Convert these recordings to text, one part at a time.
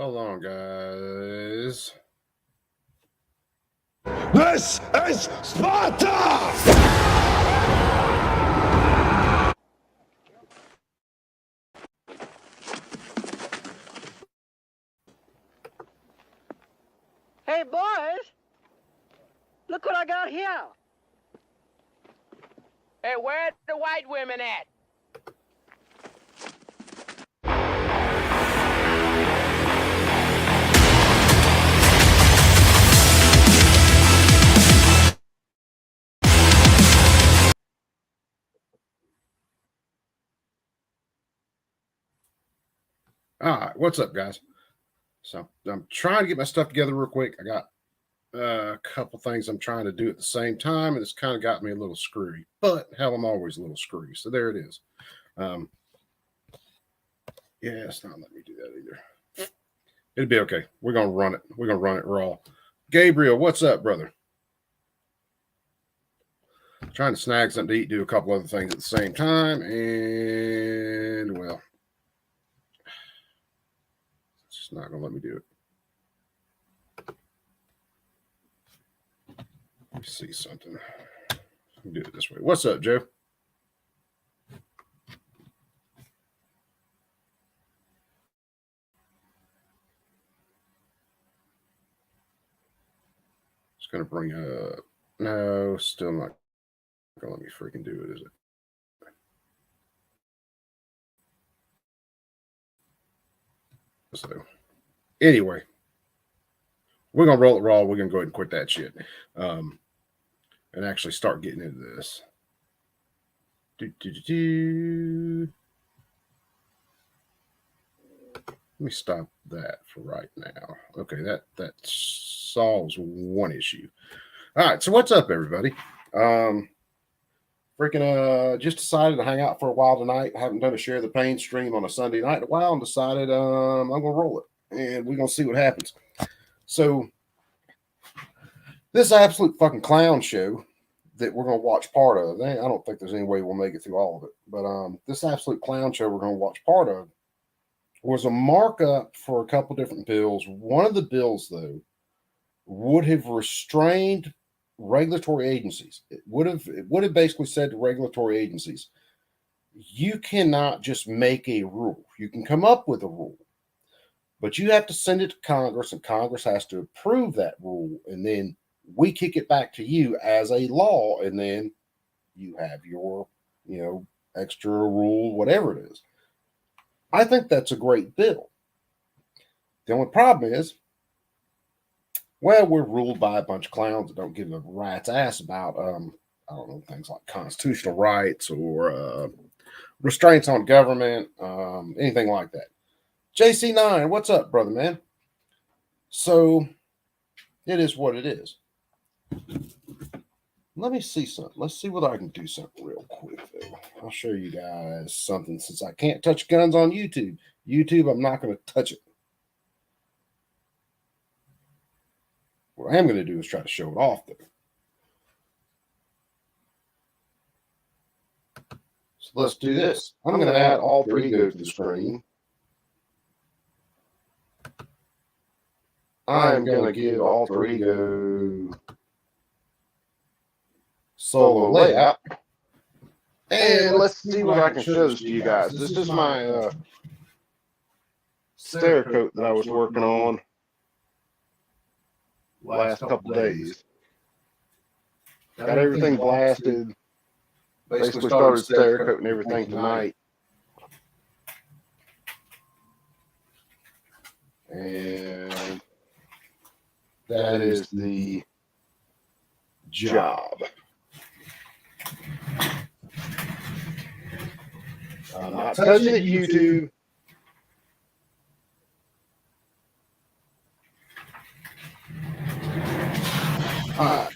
Hold on, guys. This is Sparta! Hey, boys! Look what I got here! Hey, where's the white women at? All right, what's up, guys? So I'm trying to get my stuff together real quick. I got a couple things I'm trying to do at the same time, and it's kind of got me a little screwy. But hell, I'm always a little screwy. So there it is. Yeah, it's not letting me do that either. It'll be okay. We're gonna run it. We're gonna run it raw. Gabriel, what's up, brother? Trying to snag something to eat, do a couple other things at the same time, and well, it's just not gonna let me do it. Let me see something. Do it this way. What's up, Joe? It's gonna bring up. No, still not gonna let me freaking do it, is it? So anyway, we're gonna roll it raw. We're gonna go ahead and quit that shit, and actually start getting into this. Let me stop that for right now. Okay, that solves one issue. All right, so what's up, everybody? Just decided to hang out for a while tonight. Haven't done a Share the Pain stream on a Sunday night in a while, and decided I'm gonna roll it, and we're gonna see what happens. So this absolute fucking clown show that we're gonna watch part of. I don't think there's any way we'll make it through all of it, but this absolute clown show we're gonna watch part of was a markup for a couple different bills. One of the bills, though, would have restrained regulatory agencies. It would have basically said to regulatory agencies, you cannot just make a rule. You can come up with a rule, but you have to send it to Congress, and Congress has to approve that rule, and then we kick it back to you as a law, and then you have your, extra rule, whatever it is. I think that's a great bill. The only problem is, well, we're ruled by a bunch of clowns that don't give a rat's ass about, I don't know, things like constitutional rights or restraints on government, anything like that. JC9, what's up, brother, man? So it is what it is. Let me see something. Let's see whether I can do something real quick, though. I'll show you guys something. Since I can't touch guns on YouTube, I'm not going to touch it. What I am going to do is try to show it off, though. So let's do this. I'm going to add Alter Ego to the screen. I'm going to give Alter Ego solo layout. And let's see what I can show this to you guys. This is my Cerakote that I was working on last couple days. Got everything blasted. Basically started Cerakoting everything tonight. And that is the job. I'm not touching it, YouTube. All right.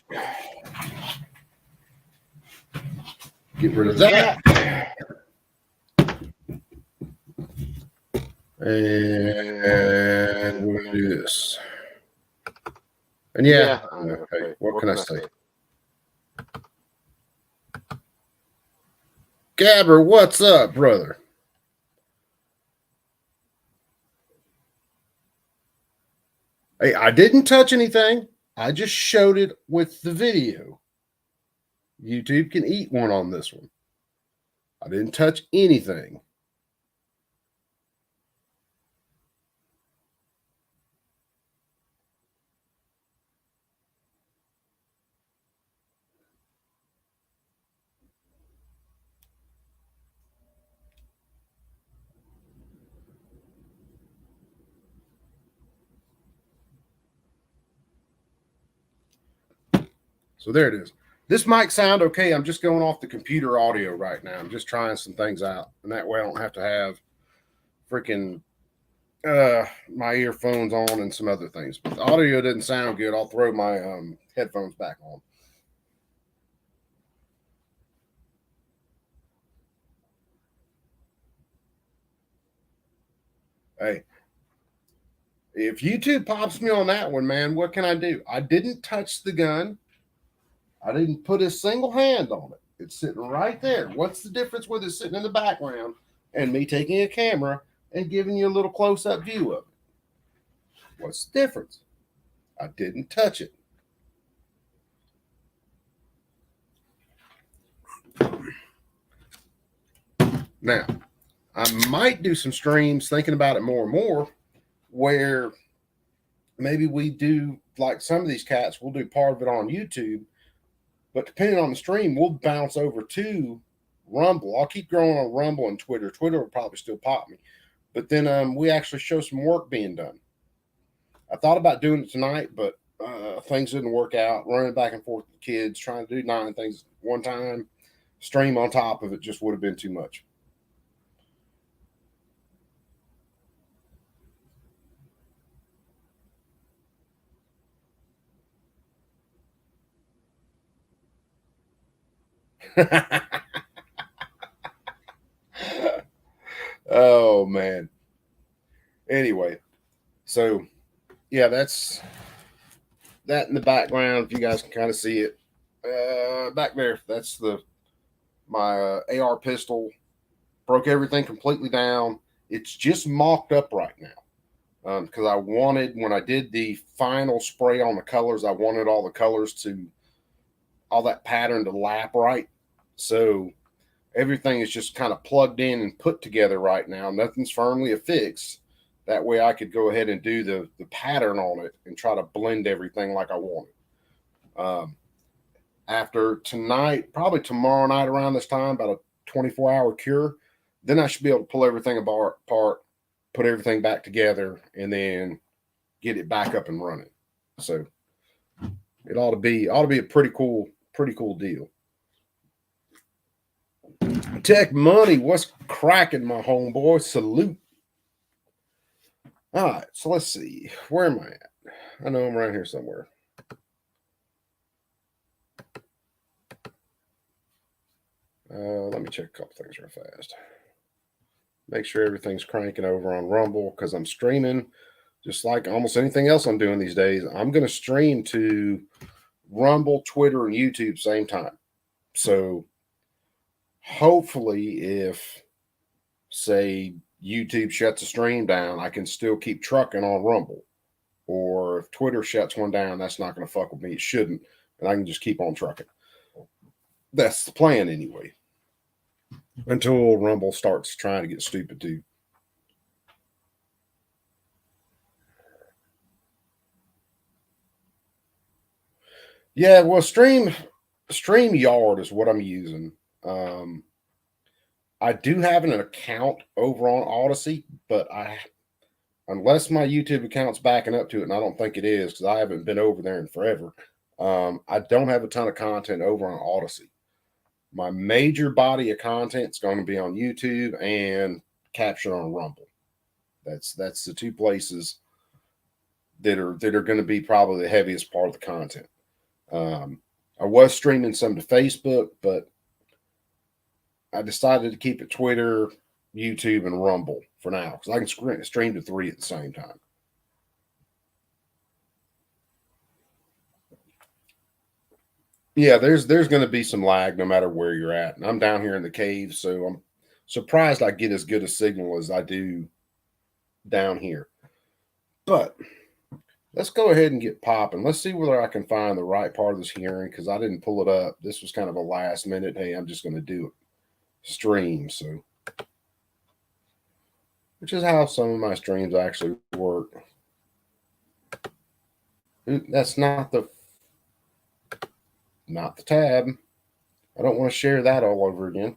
Get rid of that. And we're going to do this. And yeah, okay, what can I say? Gabber, what's up, brother? Hey, I didn't touch anything. I just showed it with the video. YouTube can eat one on this one. I didn't touch anything. So there it is. This might sound okay. I'm just going off the computer audio right now. I'm just trying some things out. And that way I don't have to have freaking my earphones on and some other things. But the audio doesn't sound good. I'll throw my headphones back on. Hey, if YouTube pops me on that one, man, what can I do? I didn't touch the gun. I didn't put a single hand on it. It's sitting right there. What's the difference with it sitting in the background and me taking a camera and giving you a little close-up view of it? What's the difference? I didn't touch it. Now, I might do some streams thinking about it more and more where maybe we do, like some of these cats, we'll do part of it on YouTube, but depending on the stream, we'll bounce over to Rumble. I'll keep growing on Rumble and Twitter. Twitter will probably still pop me. But then we actually show some work being done. I thought about doing it tonight, but things didn't work out. Running back and forth with the kids, trying to do 9 things one time, stream on top of it just would have been too much. Oh man. Anyway, so yeah, that's that in the background. If you guys can kind of see it back there, that's my AR pistol. Broke everything completely down. It's just mocked up right now because I wanted, when I did the final spray on the colors, I wanted all the colors to, all that pattern to lap right. So everything is just kind of plugged in and put together right now. Nothing's firmly affixed. That way I could go ahead and do the pattern on it and try to blend everything like I wanted. After tonight, probably tomorrow night around this time, about a 24-hour cure, then I should be able to pull everything apart, put everything back together, and then get it back up and running. So it ought to be a pretty cool deal. Tech Money, what's cracking, my homeboy? Salute. All right, so let's see. Where am I at? I know I'm around here somewhere. Let me check a couple things real fast. Make sure everything's cranking over on Rumble because I'm streaming just like almost anything else I'm doing these days. I'm going to stream to Rumble, Twitter, and YouTube same time. So hopefully if, say, YouTube shuts a stream down, I can still keep trucking on Rumble. Or if Twitter shuts one down, that's not going to fuck with me. It shouldn't. And I can just keep on trucking. That's the plan anyway. Until Rumble starts trying to get stupid too. Yeah, well, StreamYard is what I'm using. I do have an account over on Odyssey, but unless my YouTube account's backing up to it, and I don't think it is because I haven't been over there in forever, I don't have a ton of content over on Odyssey. My major body of content is going to be on YouTube and captured on Rumble. That's the 2 places that are going to be probably the heaviest part of the content. I was streaming some to Facebook, but I decided to keep it Twitter, YouTube, and Rumble for now because I can stream to 3 at the same time. Yeah, there's going to be some lag no matter where you're at. And I'm down here in the cave, so I'm surprised I get as good a signal as I do down here. But let's go ahead and get popping. Let's see whether I can find the right part of this hearing because I didn't pull it up. This was kind of a last minute. Hey, I'm just going to do it stream. So, which is how some of my streams actually work. That's not the tab. I don't want to share that all over again.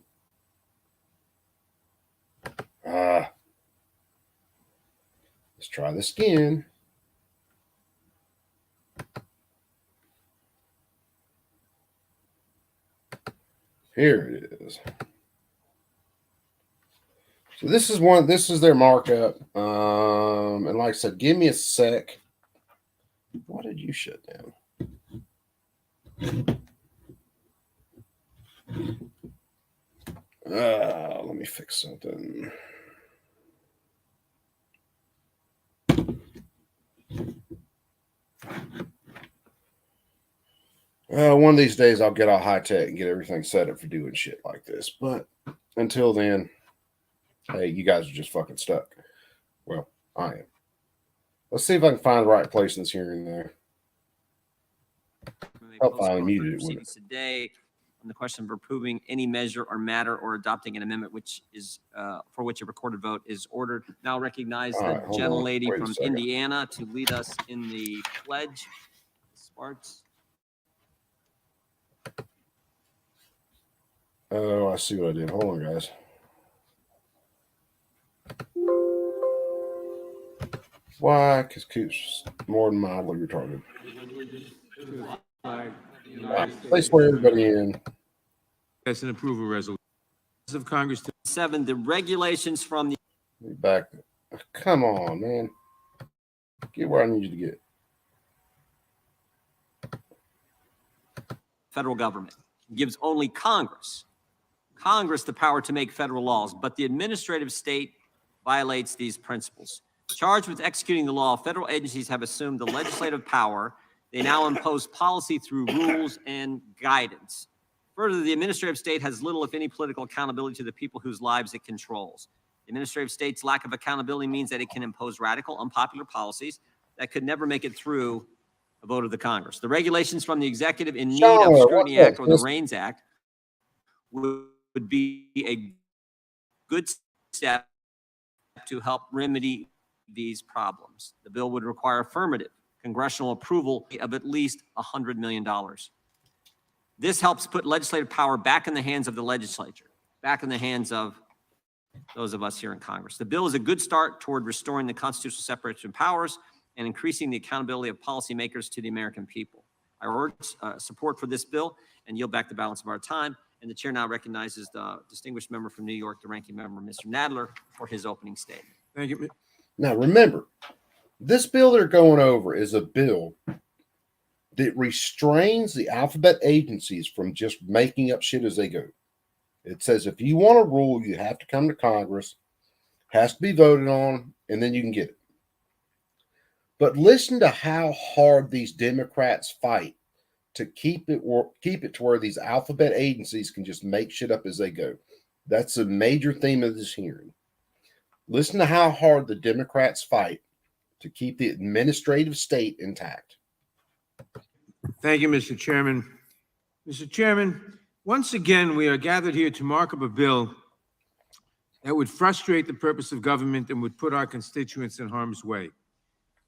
Let's try this again. Here it is. So this is their markup. And like I said, give me a sec. Why did you shut down? Let me fix something. One of these days I'll get all high tech and get everything set up for doing shit like this. But until then, hey, you guys are just fucking stuck. Well, I am. Let's see if I can find the right place in this hearing there. I'll finally muted it. Today, on the question of approving any measure or matter or adopting an amendment which is for which a recorded vote is ordered. Now I'll recognize the gentlelady from Indiana to lead us in the pledge. Sparks. Oh, I see what I did. Hold on, guys. Why? Because Coop's more than mildly retarded. They swear everybody in. That's an approval resolution of Congress. 7, the regulations from the Back. Come on, man. Get where I need you to get. federal government. It gives only Congress the power to make federal laws, but the administrative state violates these principles. Charged with executing the law, federal agencies have assumed the legislative power. They now impose policy through rules and guidance. Further, the administrative state has little, if any, political accountability to the people whose lives it controls. The administrative state's lack of accountability means that it can impose radical, unpopular policies that could never make it through a vote of the Congress. The regulations from the executive in need of Scrutiny Act or the REINS Act would be a good step to help remedy these problems. The bill would require affirmative congressional approval of at least $100 million. This helps put legislative power back in the hands of the legislature, back in the hands of those of us here in Congress. The bill is a good start toward restoring the constitutional separation of powers and increasing the accountability of policymakers to the American people. I urge support for this bill and yield back the balance of our time. And the chair now recognizes the distinguished member from New York, the ranking member, Mr. Nadler, for his opening statement. Thank you. Now, remember, this bill they're going over is a bill that restrains the alphabet agencies from just making up shit as they go. It says if you want a rule, you have to come to Congress, has to be voted on, and then you can get it. But listen to how hard these Democrats fight to keep it to where these alphabet agencies can just make shit up as they go. That's a major theme of this hearing. Listen to how hard the Democrats fight to keep the administrative state intact. Thank you, Mr. Chairman. Mr. Chairman, once again, we are gathered here to mark up a bill that would frustrate the purpose of government and would put our constituents in harm's way.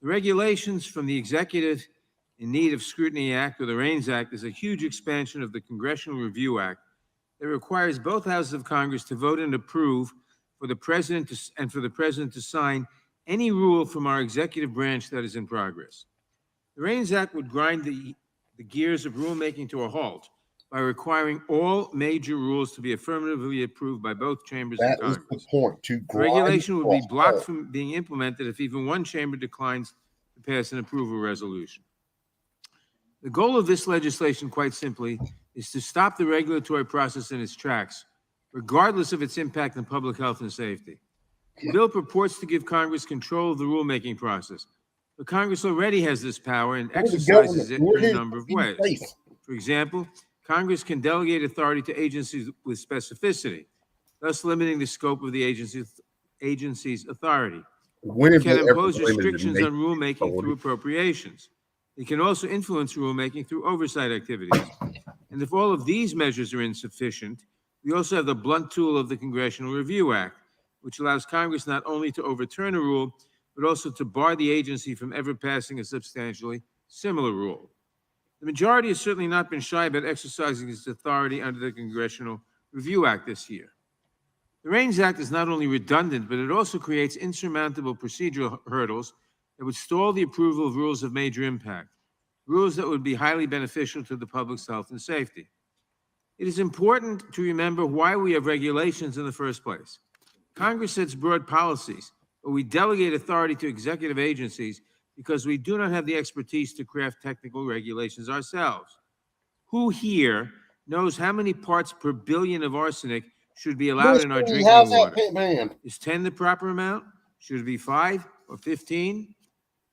The regulations from the executive in need of Scrutiny Act or the REINS Act is a huge expansion of the Congressional Review Act that requires both houses of Congress to vote and approve for the president to sign any rule from our executive branch that is in progress. The REINS Act would grind the gears of rulemaking to a halt by requiring all major rules to be affirmatively approved by both chambers of Congress. That is the point. The regulation would be blocked from being implemented if even one chamber declines to pass an approval resolution. The goal of this legislation, quite simply, is to stop the regulatory process in its tracks, regardless of its impact on public health and safety. The bill purports to give Congress control of the rulemaking process, but Congress already has this power and exercises it in a number of ways. For example, Congress can delegate authority to agencies with specificity, thus limiting the scope of the agency's authority. When It have can they ever impose limited restrictions nature on rulemaking authority? through appropriations. It can also influence rulemaking through oversight activities. And if all of these measures are insufficient, we also have the blunt tool of the Congressional Review Act, which allows Congress not only to overturn a rule, but also to bar the agency from ever passing a substantially similar rule. The majority has certainly not been shy about exercising its authority under the Congressional Review Act this year. The REINS Act is not only redundant, but it also creates insurmountable procedural hurdles that would stall the approval of rules of major impact, rules that would be highly beneficial to the public's health and safety. It is important to remember why we have regulations in the first place. Congress sets broad policies, but we delegate authority to executive agencies because we do not have the expertise to craft technical regulations ourselves. Who here knows how many parts per billion of arsenic should be allowed in our Mystery, drinking how's that water? pimp man? Is 10 the proper amount? Should it be 5 or 15?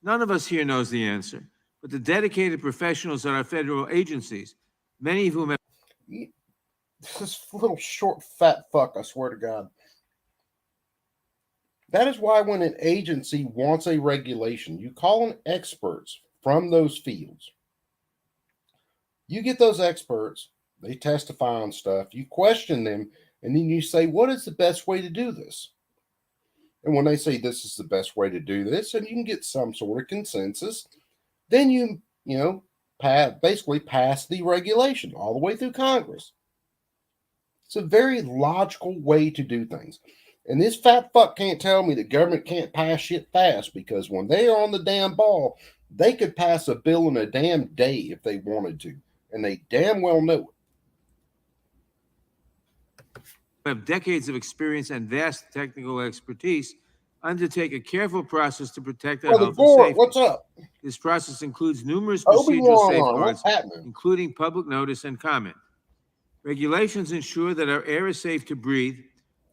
None of us here knows the answer, but the dedicated professionals at our federal agencies, many of whom have This little short fat fuck, I swear to God. That is why when an agency wants a regulation, you call in experts from those fields. You get those experts, they testify on stuff, you question them, and then you say, what is the best way to do this? And when they say this is the best way to do this, and you can get some sort of consensus, then you basically pass the regulation all the way through Congress. It's a very logical way to do things. And this fat fuck can't tell me the government can't pass shit fast, because when they are on the damn ball, they could pass a bill in a damn day if they wanted to. And they damn well know it. have decades of experience and vast technical expertise undertake a careful process to protect our Brother health and Gore, safety. what's up? This process includes numerous procedural Obi-Wan, safeguards, what's happening? including public notice and comment. Regulations ensure that our air is safe to breathe,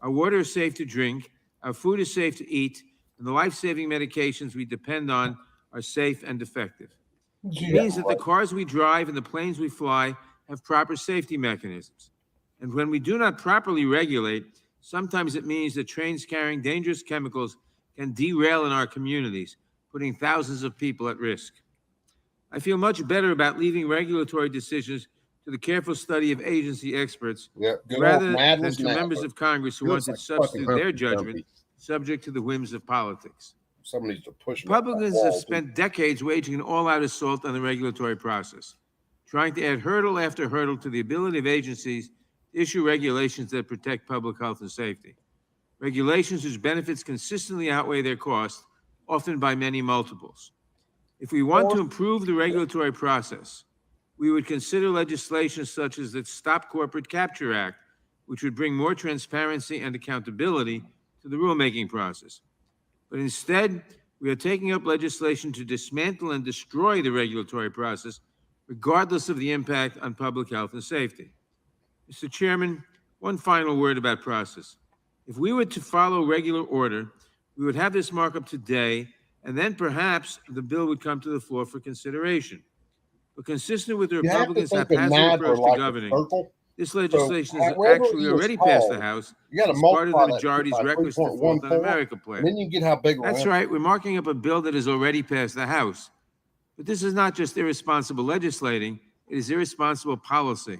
our water is safe to drink, our food is safe to eat, and the life-saving medications we depend on are safe and effective. It means that the cars we drive and the planes we fly have proper safety mechanisms. And when we do not properly regulate, sometimes it means that trains carrying dangerous chemicals can derail in our communities, putting thousands of people at risk. I feel much better about leaving regulatory decisions to the careful study of agency experts rather than to members of Congress who want to substitute their judgment subject to the whims of politics. Somebody's to push. Republicans have spent decades waging an all-out assault on the regulatory process, trying to add hurdle after hurdle to the ability of agencies to issue regulations that protect public health and safety. Regulations whose benefits consistently outweigh their costs, often by many multiples. If we want to improve the regulatory process, we would consider legislation such as the Stop Corporate Capture Act, which would bring more transparency and accountability to the rulemaking process. But instead, we are taking up legislation to dismantle and destroy the regulatory process, regardless of the impact on public health and safety. Mr. Chairman, one final word about process. If we were to follow regular order, we would have this markup today, and then perhaps the bill would come to the floor for consideration. But consistent with the Republicans' haphazard approach to governing, this legislation is actually already passed the House as part of the majority's reckless default on America plan. Then you get how big. That's right. We're marking up a bill that has already passed the House. But this is not just irresponsible legislating, it is irresponsible policy.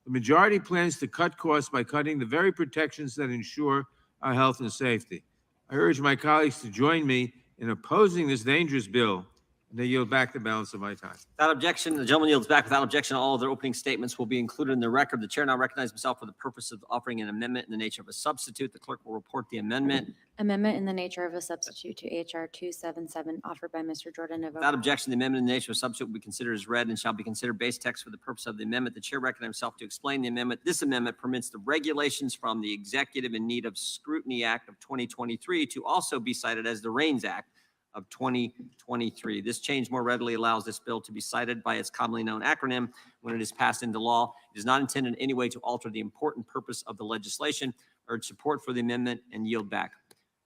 The majority plans to cut costs by cutting the very protections that ensure our health and safety. I urge my colleagues to join me in opposing this dangerous bill, and I yield back the balance of my time. Without objection, the gentleman yields back. Without objection, all of their opening statements will be included in the record. The chair now recognizes himself for the purpose of offering an amendment in the nature of a substitute. The clerk will report the amendment. Amendment in the nature of a substitute to HR 277 offered by Mr. Jordan Novo. Without objection, the amendment in the nature of a substitute will be considered as read and shall be considered base text for the purpose of the amendment. The chair recognizes himself to explain the amendment. This amendment permits the regulations from the Executive in Need of Scrutiny Act of 2023 to also be cited as the REINS Act of 2023. This change more readily allows this bill to be cited by its commonly known acronym when it is passed into law. It is not intended in any way to alter the important purpose of the legislation. Urge support for the amendment and yield back.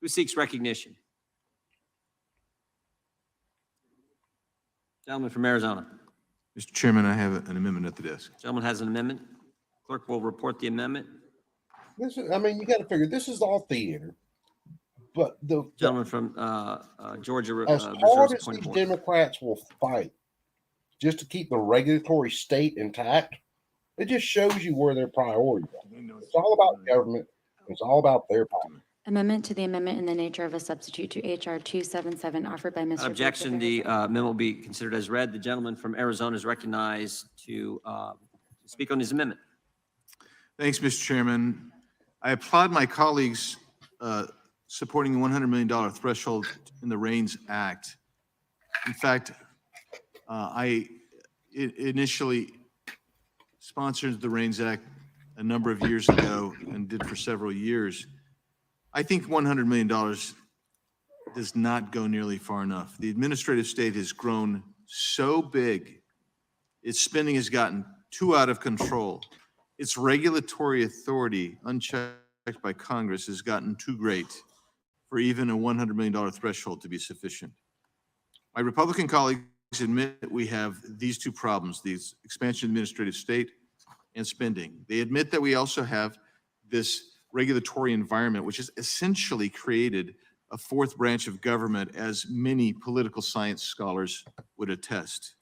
Who seeks recognition? Gentleman from Arizona. Mr. Chairman, I have an amendment at the desk. Gentleman has an amendment. Clerk will report the amendment. This is, I mean, you got to figure this is all theater. But the Gentleman from Georgia, as reserves hard a as point of these order. Democrats will fight just to keep the regulatory state intact, it just shows you where their priorities are. It's all about government. It's all about their power. Amendment to the amendment in the nature of a substitute to HR 277 offered by Mr. Without George objection, the Rivera. amendment will be considered as read. The gentleman from Arizona is recognized to speak on his amendment. Thanks, Mr. Chairman. I applaud my colleagues supporting the $100 million threshold in the REINS Act. In fact, I initially sponsored the REINS Act a number of years ago and did for several years. I think $100 million does not go nearly far enough. The administrative state has grown so big, its spending has gotten too out of control. Its regulatory authority, unchecked by Congress, has gotten too great for even a $100 million threshold to be sufficient. My Republican colleagues admit we have these two problems, these expansion of administrative state and spending. They admit that we also have this regulatory environment, which has essentially created a fourth branch of government, as many political science scholars would attest.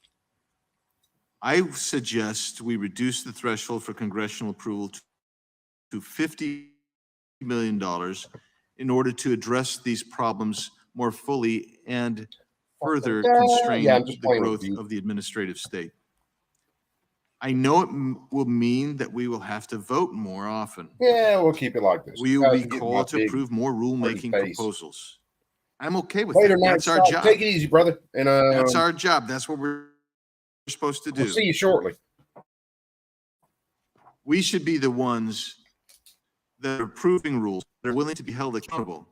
I suggest we reduce the threshold for congressional approval to $50 million in order to address these problems more fully and further constrain Yeah, I'm just the playing with growth you. of the administrative state. I know it will mean that we will have to vote more often. Yeah, we'll keep it like this. We You will guys be are getting called my to big approve more rulemaking face. proposals. I'm okay with Later that. night. That's our job. Take it easy, brother. And That's our job. That's what we're supposed to do. we'll see you shortly. We should be the ones that are approving rules that are willing to be held accountable.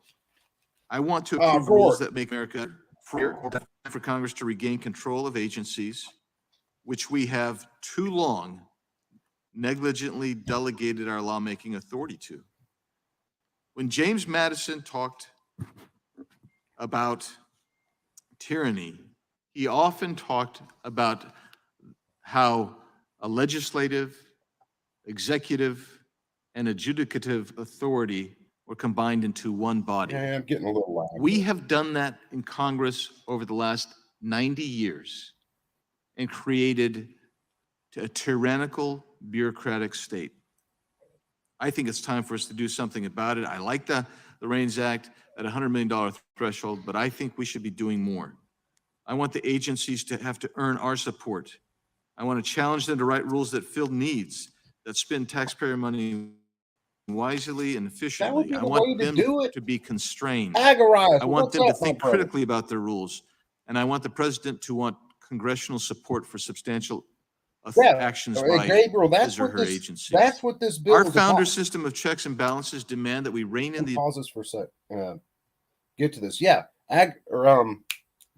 I want to approve rules that make America freer, for Congress to regain control of agencies, which we have too long negligently delegated our lawmaking authority to. When James Madison talked about tyranny, he often talked about how a legislative, executive, and adjudicative authority were combined into one body. Yeah, I'm getting a little loud. We have done that in Congress over the last 90 years and created a tyrannical bureaucratic state. I think it's time for us to do something about it. I like the REINS Act at $100 million threshold, but I think we should be doing more. I want the agencies to have to earn our support. I want to challenge them to write rules that fill needs, that spend taxpayer money wisely and efficiently. be I the want way to them do it. to be constrained. Agorize. I want What's them to up, my think brother? critically about their rules. And I want the president to want congressional support for substantial Yeah, actions Hey, by Gabriel, his or her agencies. that's what this bill Our is founder about. system of checks and balances demand that we rein in the Pause this for a sec. Get to this. Yeah,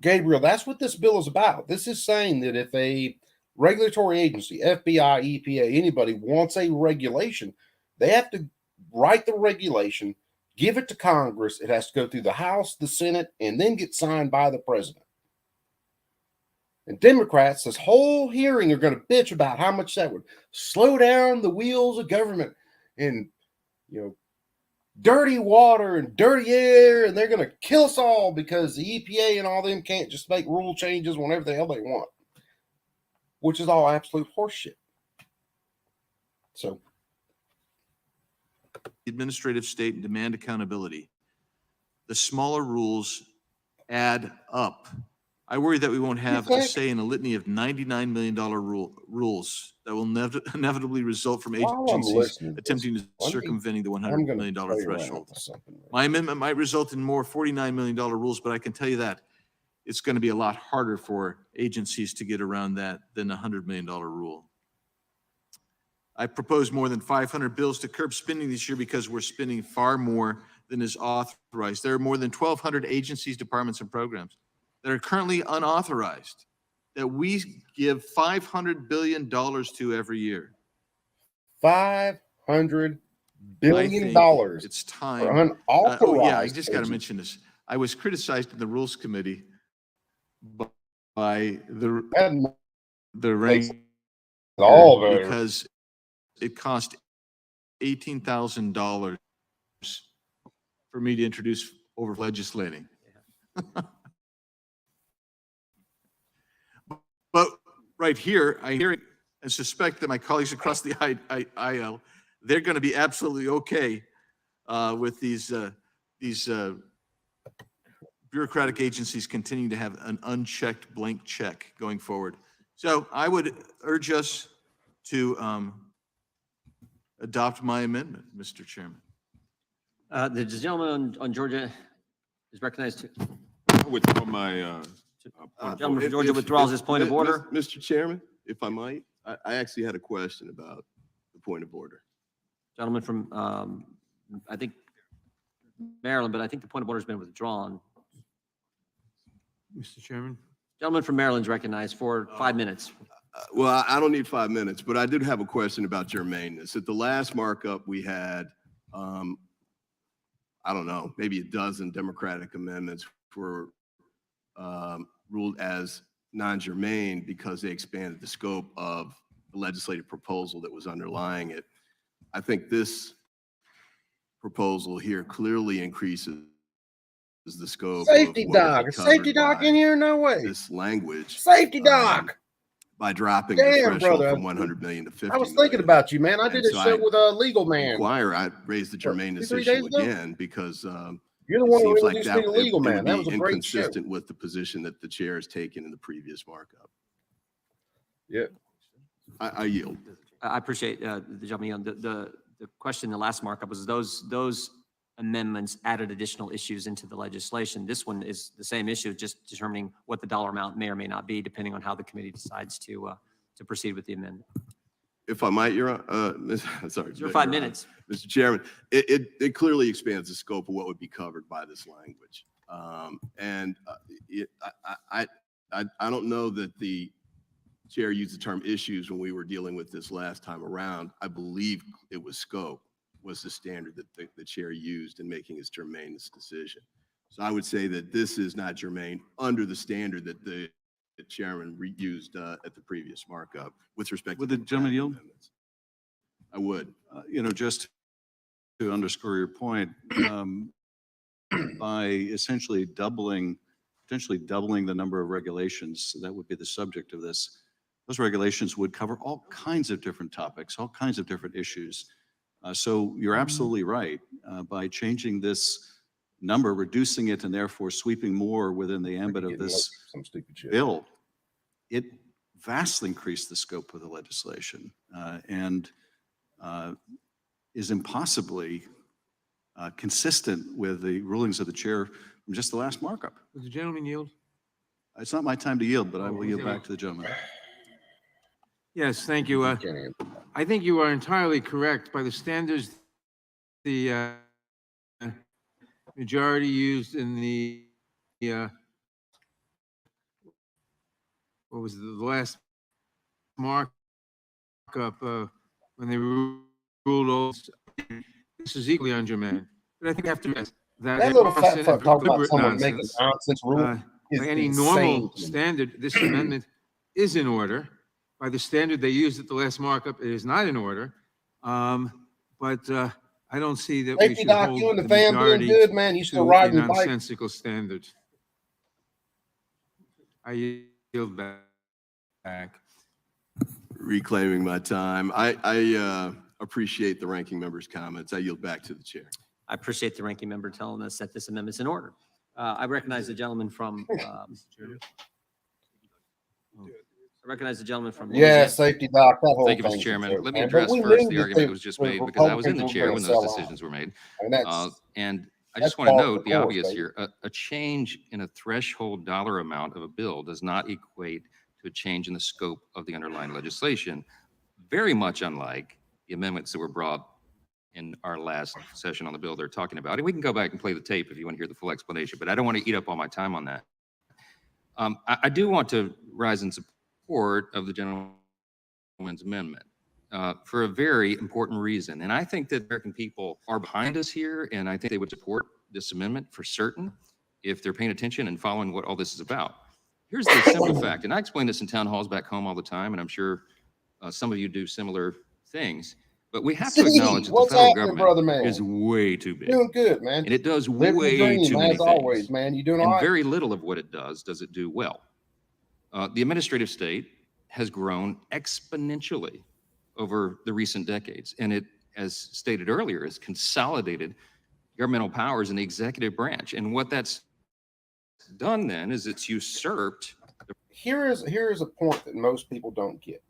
Gabriel, that's what this bill is about. This is saying that if a regulatory agency, FBI, EPA, anybody wants a regulation, they have to write the regulation, give it to Congress. It has to go through the House, the Senate, and then get signed by the president. And Democrats, this whole hearing, are going to bitch about how much that would slow down the wheels of government and, dirty water and dirty air, and they're going to kill us all because the EPA and all them can't just make rule changes whenever the hell they want, which is all absolute horseshit. So, administrative state and demand accountability. The smaller rules add up. I worry that we won't have a say in a litany of $99 million rules that will inevitably result from while I'm agencies listening to this, attempting to let me- circumventing the I'm $100 going million to play around threshold. with something. My amendment might result in more $49 million rules, but I can tell you that it's going to be a lot harder for agencies to get around that than a $100 million rule. I propose more than 500 bills to curb spending this year because we're spending far more than is authorized. There are more than 1,200 agencies, departments, and programs that are currently unauthorized that we give $500 billion to every year. $500 I billion think it's for time. unauthorized. Oh yeah, I just got to agencies. mention this. I was criticized in the Rules Committee by the That rank all voters. because it cost $18,000 for me to introduce over legislating. But right here, I hear it and suspect that my colleagues across the aisle, they're going to be absolutely okay with these bureaucratic agencies continuing to have an unchecked blank check going forward. So I would urge us to adopt my amendment, Mr. Chairman. The gentleman on Georgia is recognized to. Withdraw my, Gentleman from Georgia withdraws his point of order. Mr. Chairman, if I might, I actually had a question about the point of order. Gentleman from, I think Maryland, but I think the point of order has been withdrawn. Mr. Chairman? Gentleman from Maryland is recognized for 5 minutes. Well, I don't need 5 minutes, but I did have a question about germaneness. At the last markup, we had, I don't know, maybe a dozen Democratic amendments were ruled as non-germane because they expanded the scope of the legislative proposal that was underlying it. I think this proposal here clearly increases the scope. Safety of what would dog. be A safety covered dog by in here? No way. This language. Safety dog. By dropping Damn, the threshold brother. from 100 million to 50 I was thinking million. about you, man. I did And a so show I with a legal man. Inquire, I raised the What, germaneness 2-3 issue days ago? again because You're the it one who seems like introduced that me to legal it man. would That be was a great show. inconsistent with the position that the chair has taken in the previous markup. Yeah. I yield. I appreciate the gentleman. The question in the last markup was those amendments added additional issues into the legislation. This one is the same issue, just determining what the dollar amount may or may not be, depending on how the committee decides to proceed with the amendment. If I might, sorry. It's your 5 minutes. Mr. Chairman, it clearly expands the scope of what would be covered by this language. I don't know that the chair used the term issues when we were dealing with this last time around. I believe it was scope was the standard that the chair used in making his germaneness decision. So I would say that this is not germane under the standard that the chairman used at the previous markup with respect Would to the gentleman yield? amendments. I would. Just to underscore your point, by essentially potentially doubling the number of regulations that would be the subject of this, those regulations would cover all kinds of different topics, all kinds of different issues. So you're absolutely right. By changing this number, reducing it, and therefore sweeping more within the ambit of this Some stupid shit. bill, it vastly increased the scope of the legislation and is impossibly consistent with the rulings of the chair from just the last markup. Would the gentleman yield? It's not my time to yield, but I will yield back to the gentleman. Yes, thank you. I think you are entirely correct. By the standards the majority used in the what was the last markup when they ruled all this is equally ungermane. But I think after That little fat nonsense- fuck talk about deliberate someone making nonsense, nonsense rules. is by any insane normal to me. standard, this amendment is in order. By the standard they used at the last markup, it is not in order. But I don't see that we Safety should doc, hold you and the the fam doing majority good, man. You to still a riding the bike. nonsensical standard. I yield back. Reclaiming my time. I appreciate the ranking member's comments. I yield back to the chair. I appreciate the ranking member telling us that this amendment's in order. I recognize the gentleman from, I recognize the gentleman from. Yeah, Louisiana. safety doc. That whole Thank you, Mr. thing's a Chairman. joke, Let me man. But address we first knew the that argument that the was just made because I was in the Republicans chair were when gonna those sell out. decisions were made. And that's And I that's just want to par for note the course, obvious baby. here. A change in a threshold dollar amount of a bill does not equate to a change in the scope of the underlying legislation, very much unlike the amendments that were brought in our last session on the bill they're talking about. And we can go back and play the tape if you want to hear the full explanation, but I don't want to eat up all my time on that. I do want to rise in support of the gentleman's amendment for a very important reason. And I think that American people are behind us here, and I think they would support this amendment for certain if they're paying attention and following what all this is about. Here's the simple fact, and I explain this in town halls back home all the time, and I'm sure some of you do similar things. But we have to Steve, acknowledge that the what's federal happening, brother government man? is way too big. Doing good, man. And it does Living the way dream, too many as always, things. man. You doing all And right? very little of what it does it do well. The administrative state has grown exponentially over the recent decades. And it, as stated earlier, has consolidated governmental powers in the executive branch. And what that's done then is it's usurped. Here is a point that most people don't get.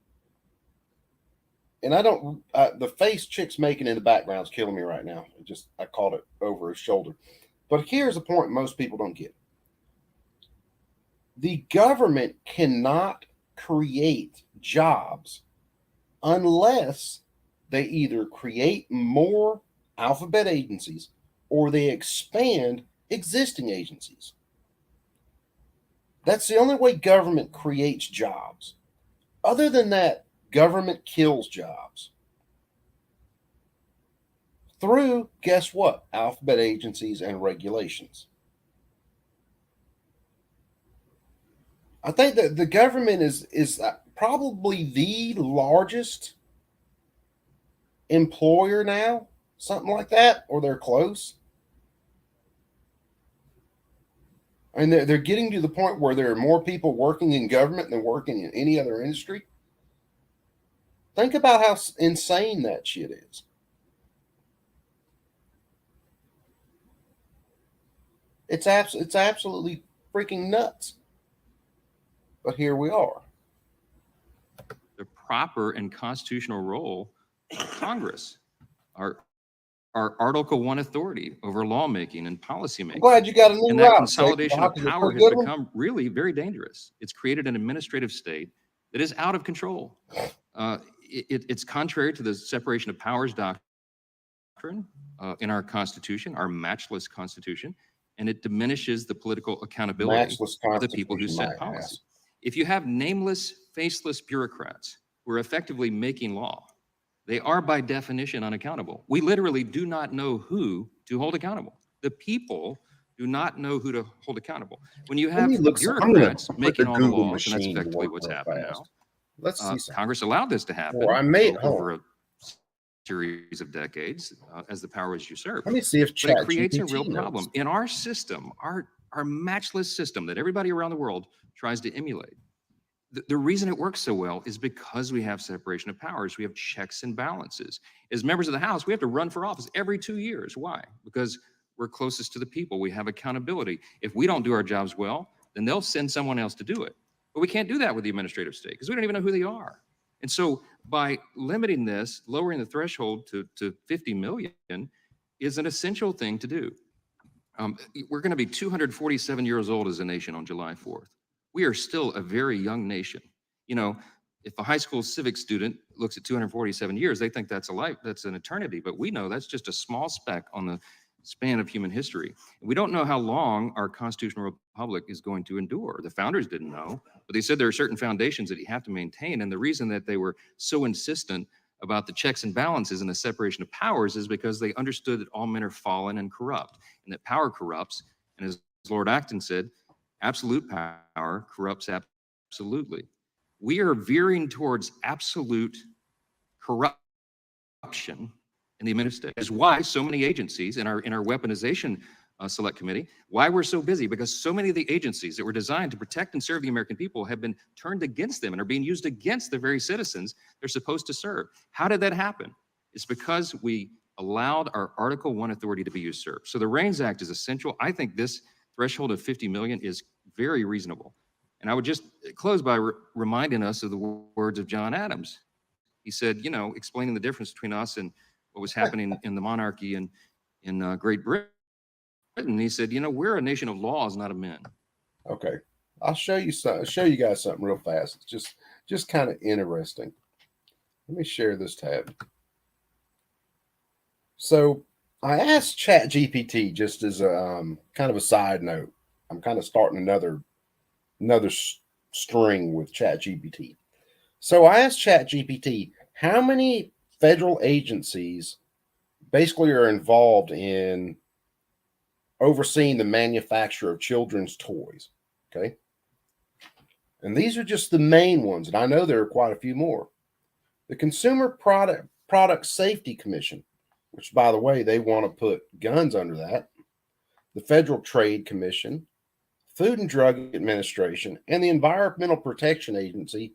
And I don't, the face Chick's making in the background is killing me right now. I caught it over his shoulder. But here's a point most people don't get. The government cannot create jobs unless they either create more alphabet agencies or they expand existing agencies. That's the only way government creates jobs. Other than that, government kills jobs. Through, guess what? Alphabet agencies and regulations. I think that the government is probably the largest employer now, something like that, or they're close. And they're getting to the point where there are more people working in government than working in any other industry. Think about how insane that shit is. It's absolutely freaking nuts. But here we are. The proper and constitutional role of Congress, our Article 1 authority over lawmaking and policymaking. I'm glad you got a new And that route. consolidation of Jake. power has Good one. become really very dangerous. It's created an administrative state that is out of control. It's contrary to the separation of powers doctrine in our Constitution, our matchless Constitution, and it diminishes the political accountability of the people who set policy. If you have nameless, faceless bureaucrats who are effectively making law, they are by definition unaccountable. We literally do not know who to hold accountable. The people do not know who to hold accountable. When you have bureaucrats making all the laws, and that's effectively what's happened now. Let's see something. Congress allowed this to happen over a series of decades as the power was usurped. Let me see if But it creates a ChatGPT real knows. problem. In our system, our matchless system that everybody around the world tries to emulate, the reason it works so well is because we have separation of powers. We have checks and balances. As members of the House, we have to run for office every 2 years. Why? Because we're closest to the people. We have accountability. If we don't do our jobs well, then they'll send someone else to do it. But we can't do that with the administrative state because we don't even know who they are. And so by limiting this, lowering the threshold to 50 million is an essential thing to do. We're going to be 247 years old as a nation on July 4th. We are still a very young nation. You know, if a high school civics student looks at 247 years, they think that's a life, that's an eternity. But we know that's just a small speck on the span of human history. We don't know how long our constitutional republic is going to endure. The founders didn't know, but they said there are certain foundations that you have to maintain. And the reason that they were so insistent about the checks and balances and the separation of powers is because they understood that all men are fallen and corrupt, and that power corrupts. And as Lord Acton said, absolute power corrupts absolutely. We are veering towards absolute corruption in the administration. Is why so many agencies in our weaponization select committee, why we're so busy, because so many of the agencies that were designed to protect and serve the American people have been turned against them and are being used against the very citizens they're supposed to serve. How did that happen? It's because we allowed our Article 1 authority to be usurped. So the REINS Act is essential. I think this threshold of 50 million is very reasonable. And I would just close by reminding us of the words of John Adams. He said, you know, explaining the difference between us and what was happening in the monarchy in Great Britain. He said, you know, we're a nation of laws, not of men. Okay, I'll show you something. Show you guys something real fast. It's just kind of interesting. Let me share this tab. So I asked ChatGPT just as a kind of a side note. I'm kind of starting another string with ChatGPT. So I asked ChatGPT how many federal agencies basically are involved in overseeing the manufacture of children's toys. Okay. And these are just the main ones. And I know there are quite a few more. The Consumer Product Product Safety Commission, which, by the way, they want to put guns under that, the Federal Trade Commission, Food and Drug Administration, and the Environmental Protection Agency,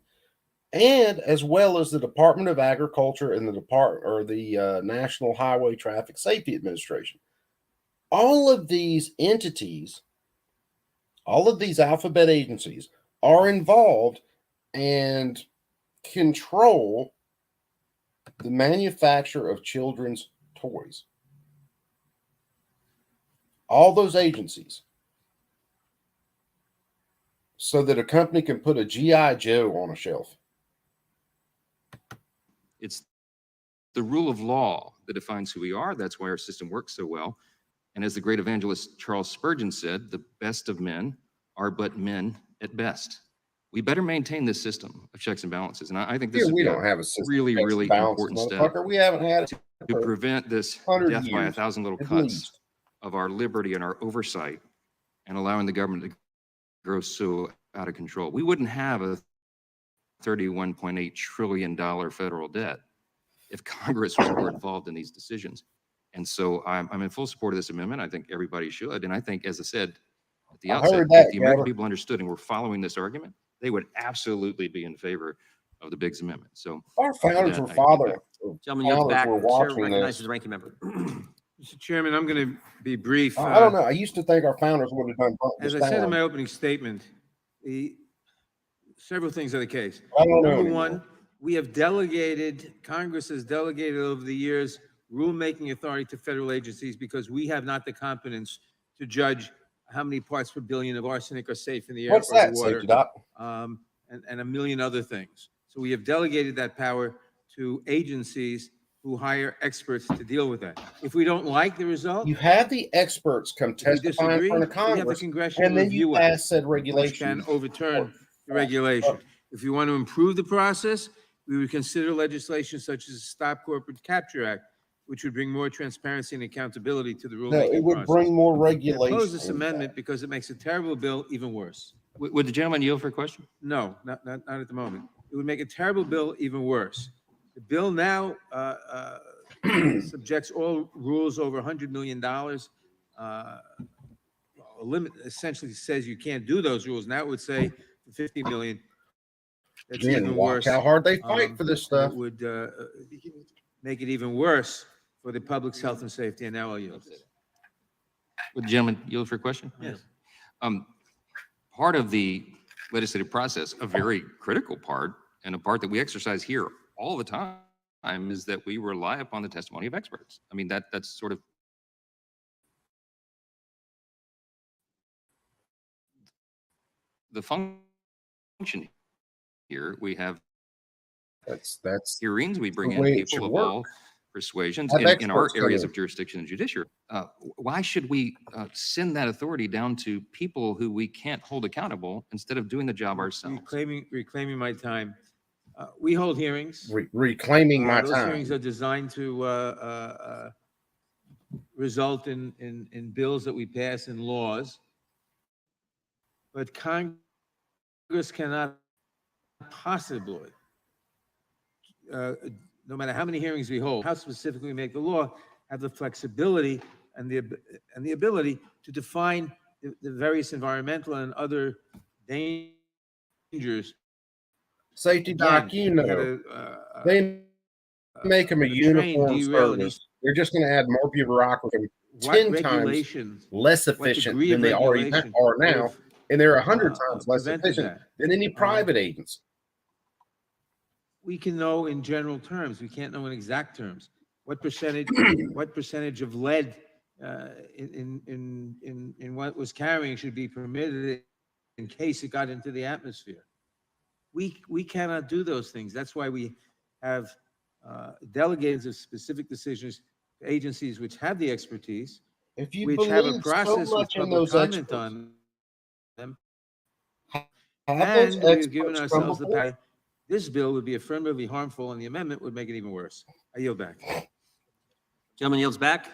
and as well as the Department of Agriculture and the National Highway Traffic Safety Administration. All of these entities, all of these alphabet agencies are involved and control the manufacture of children's toys. All those agencies. So that a company can put a G.I. Joe on a shelf. It's the rule of law that defines who we are. That's why our system works so well. And as the great evangelist Charles Spurgeon said, the best of men are but men at best. We better maintain this system of checks and balances. And I think this We is don't have a system really, of checks really and balances, important step motherfucker. We haven't had it to for prevent this 100 death by a years, thousand little at cuts least. of our liberty and our oversight and allowing the government to grow so out of control. We wouldn't have a $31.8 trillion federal debt if Congress was more involved in these decisions. And so I'm in full support of this amendment. I think everybody should. And I think, as I said at the outset, if the American people understood and were following this argument, they would absolutely be in favor of the Biggs Amendment. So Our founders were Gentlemen, yields back. were The chair watching recognizes this. the ranking member. Mr. Chairman, I'm going to be brief. I don't know. I used to think our founders would have done As I said in my opening statement, several things are the case. I don't know Number anymore. one, Congress has delegated over the years rulemaking authority to federal agencies because we have not the competence to judge how many parts per billion of arsenic are safe in the air What's or that, the water, Safety Doc? and a million other things. So we have delegated that power to agencies who hire experts to deal with that. If we don't like the result, You have the experts come if we testify in disagree, front of we have the Congress, congressional and then you review pass said which can regulations. overturn the regulation. If you want to improve the process, we would consider legislation such as the Stop Corporate Capture Act, which would bring more transparency and accountability to the No, rulemaking it would process. bring more I oppose regulation. this amendment because it makes a terrible bill even worse. would the gentleman yield for a question? No, not at the moment. It would make a terrible bill even worse. The bill now subjects all rules over $100 million. Essentially says you can't do those rules. Now it would say for 50 million. That's Again, even watch worse. how hard they fight for this stuff. It would make it even worse for the public's health and safety. And now I'll yield. Would the gentleman yield for a question? Yes. Part of the legislative process, a very critical part, and a part that we exercise here all the time, is that we rely upon the testimony of experts. I mean, that's sort of the function here. We have That's hearings, we bring the in way it people should of work. all persuasions Have in our experts come areas in. of jurisdiction and judiciary. Why should we send that authority down to people who we can't hold accountable instead of doing the job ourselves? Reclaiming my time. We hold hearings. reclaiming my Those time. hearings are designed to result in bills that we pass and laws. But Congress cannot possibly, no matter how many hearings we hold, how specifically we make the law, have the flexibility and the ability to define the various environmental and other dangers. Safety Doc, Again, you we know, gotta, they make them a train, uniform derail, and service. They're just going to add more bureaucracy, what 10 times regulations, less what efficient degree than of they already regulation are would now, have, and they're 100 times less prevented efficient that. than any private agency. We can know in general terms. We can't know in exact terms. What percentage of lead in what was carrying should be permitted in case it got into the atmosphere? We cannot do those things. That's why we have delegated of specific decisions to agencies which have the expertise, If you which have a believe so process with much in public those comment experts, on them, have those and we've given experts come ourselves the before. power. This bill would be affirmatively harmful, and the amendment would make it even worse. I yield back. Gentleman yields back.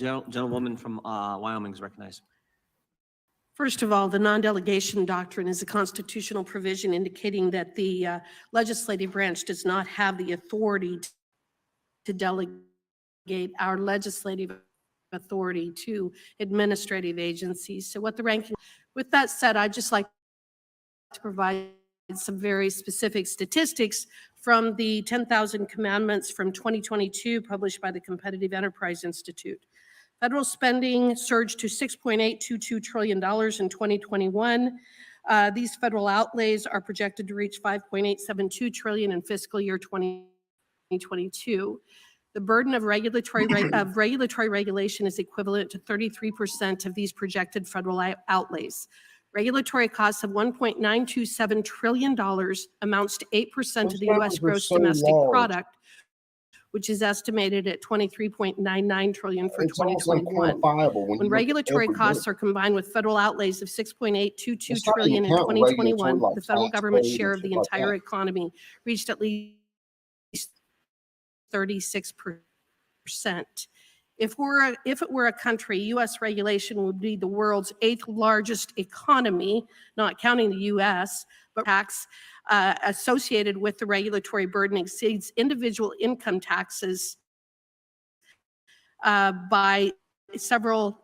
Gentlewoman from Wyoming is recognized. First of all, the non-delegation doctrine is a constitutional provision indicating that the legislative branch does not have the authority to delegate our legislative authority to administrative agencies. So what the ranking, with that said, I'd just like to provide some very specific statistics from the 10,000 Commandments from 2022 published by the Competitive Enterprise Institute. Federal spending surged to $6.822 trillion in 2021. These federal outlays are projected to reach $5.872 trillion in fiscal year 2022. The burden of regulatory regulation is equivalent to 33% of these projected federal outlays. Regulatory costs of $1.927 trillion amounts to 8% of the U.S. gross domestic product, which is estimated at $23.99 trillion for 2021. When regulatory costs are combined with federal outlays of $6.822 trillion in 2021, the federal government's share of the entire economy reached at least 36%. If it were a country, U.S. regulation would be the world's 8th largest economy, not counting the U.S., but tax associated with the regulatory burden exceeds individual income taxes by several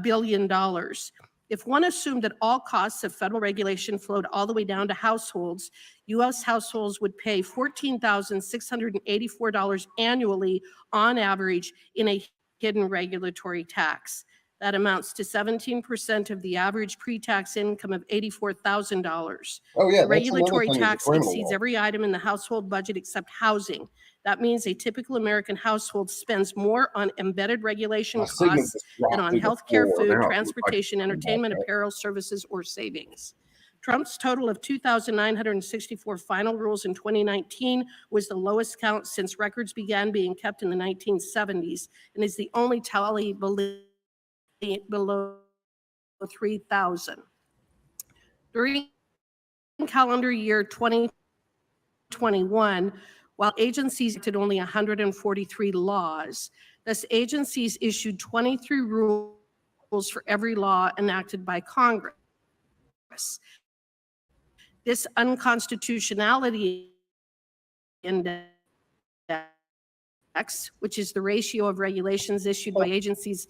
billion dollars. If one assumed that all costs of federal regulation flowed all the way down to households, U.S. households would pay $14,684 annually on average in a hidden regulatory tax. That amounts to 17% of the average pre-tax income of $84,000. Oh yeah, the regulatory tax exceeds every item in the household budget except housing. That means a typical American household spends more on embedded regulation costs than on healthcare, food, transportation, entertainment, apparel, services, or savings. Trump's total of 2,964 final rules in 2019 was the lowest count since records began being kept in the 1970s and is the only tally below 3,000. During calendar year 2021, while agencies did only 143 laws, thus agencies issued 23 rules for every law enacted by Congress. This unconstitutionality index, which is the ratio of regulations issued by agencies.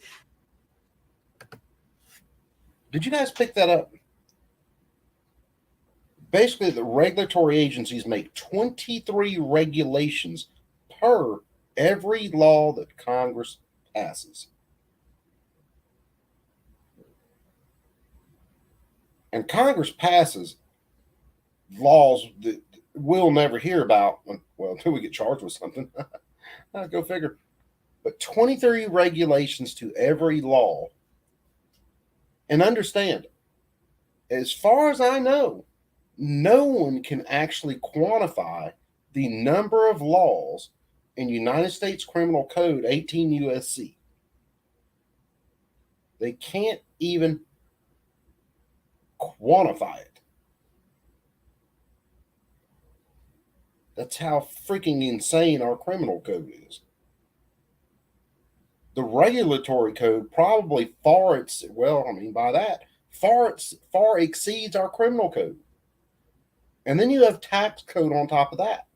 Did you guys pick that up? Basically, the regulatory agencies make 23 regulations per every law that Congress passes. And Congress passes laws that we'll never hear about, well, until we get charged with something. Go figure. But 23 regulations to every law. And understand, as far as I know, no one can actually quantify the number of laws in United States Criminal Code 18 U.S.C. They can't even quantify it. That's how freaking insane our criminal code is. The regulatory code probably far exceeds our criminal code. And then you have tax code on top of that.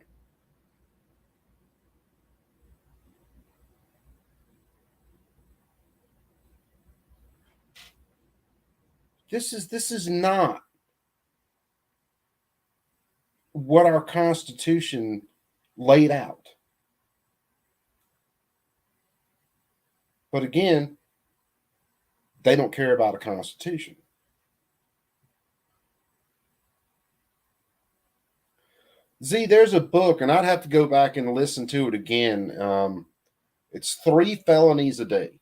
This is not what our Constitution laid out. But again, they don't care about a Constitution. Z, there's a book, and I'd have to go back and listen to it again. It's 3 Felonies a Day.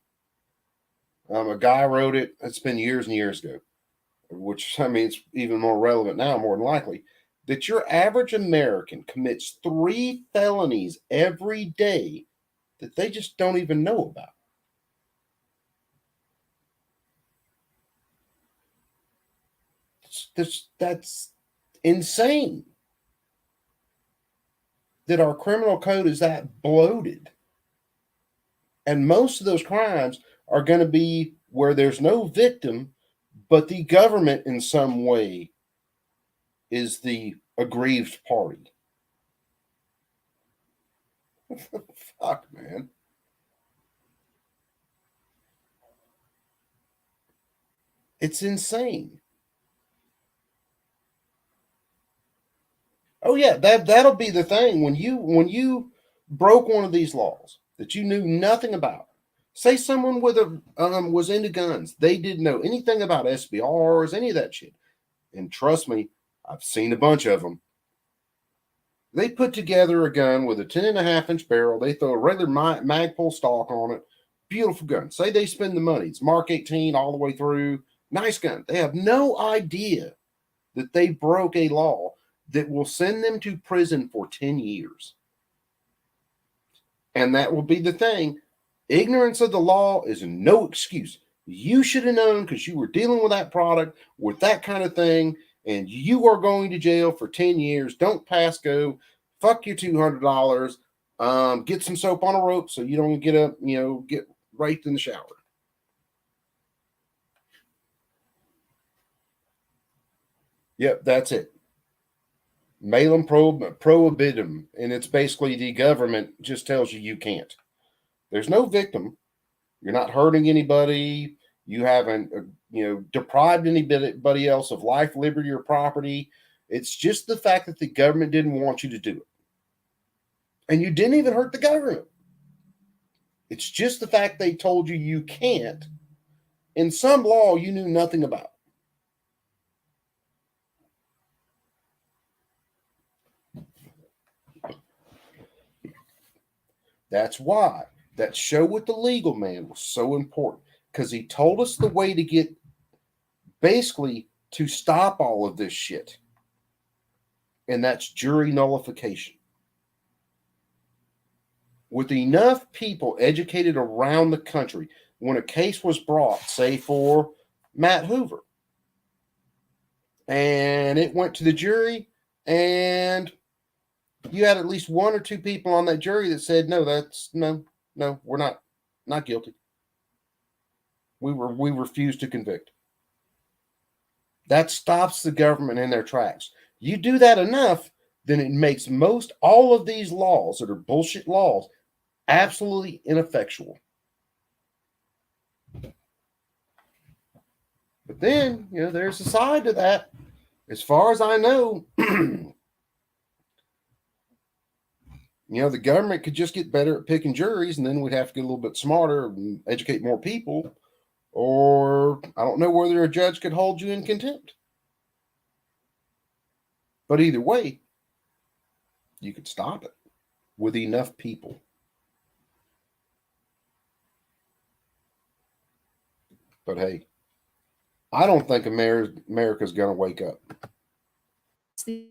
A guy wrote it. It's been years and years ago, which, I mean, it's even more relevant now, more than likely, that your average American commits 3 felonies every day that they just don't even know about. That's insane. That our criminal code is that bloated. And most of those crimes are going to be where there's no victim, but the government in some way is the aggrieved party. Fuck, man. It's insane. Oh yeah, that'll be the thing when you broke one of these laws that you knew nothing about. Say someone with a was into guns, they didn't know anything about SBRs, any of that shit. And trust me, I've seen a bunch of them. They put together a gun with a 10.5-inch barrel. They throw a regular Magpul stock on it. Beautiful gun. Say they spend the money. It's Mark 18 all the way through. Nice gun. They have no idea that they broke a law that will send them to prison for 10 years. And that will be the thing. Ignorance of the law is no excuse. You should have known because you were dealing with that product, with that kind of thing, and you are going to jail for 10 years. Don't pass go. Fuck your $200. Get some soap on a rope so you don't get up, get raped in the shower. Yep, that's it. Malum prohibitum, and it's basically the government just tells you can't. There's no victim. You're not hurting anybody. You haven't, deprived anybody else of life, liberty, or property. It's just the fact that the government didn't want you to do it. And you didn't even hurt the government. It's just the fact they told you you can't in some law you knew nothing about. That's why that show with the legal man was so important, because he told us the way to get basically to stop all of this shit. And that's jury nullification. With enough people educated around the country, when a case was brought, say for Matt Hoover, and it went to the jury, and you had at least one or two people on that jury that said, no, we're not guilty. We refuse to convict. That stops the government in their tracks. You do that enough, then it makes all of these laws that are bullshit laws absolutely ineffectual. But then, there's a side to that. As far as I know, the government could just get better at picking juries, and then we'd have to get a little bit smarter and educate more people. Or I don't know whether a judge could hold you in contempt. But either way, you could stop it with enough people. But hey, I don't think America's going to wake up. The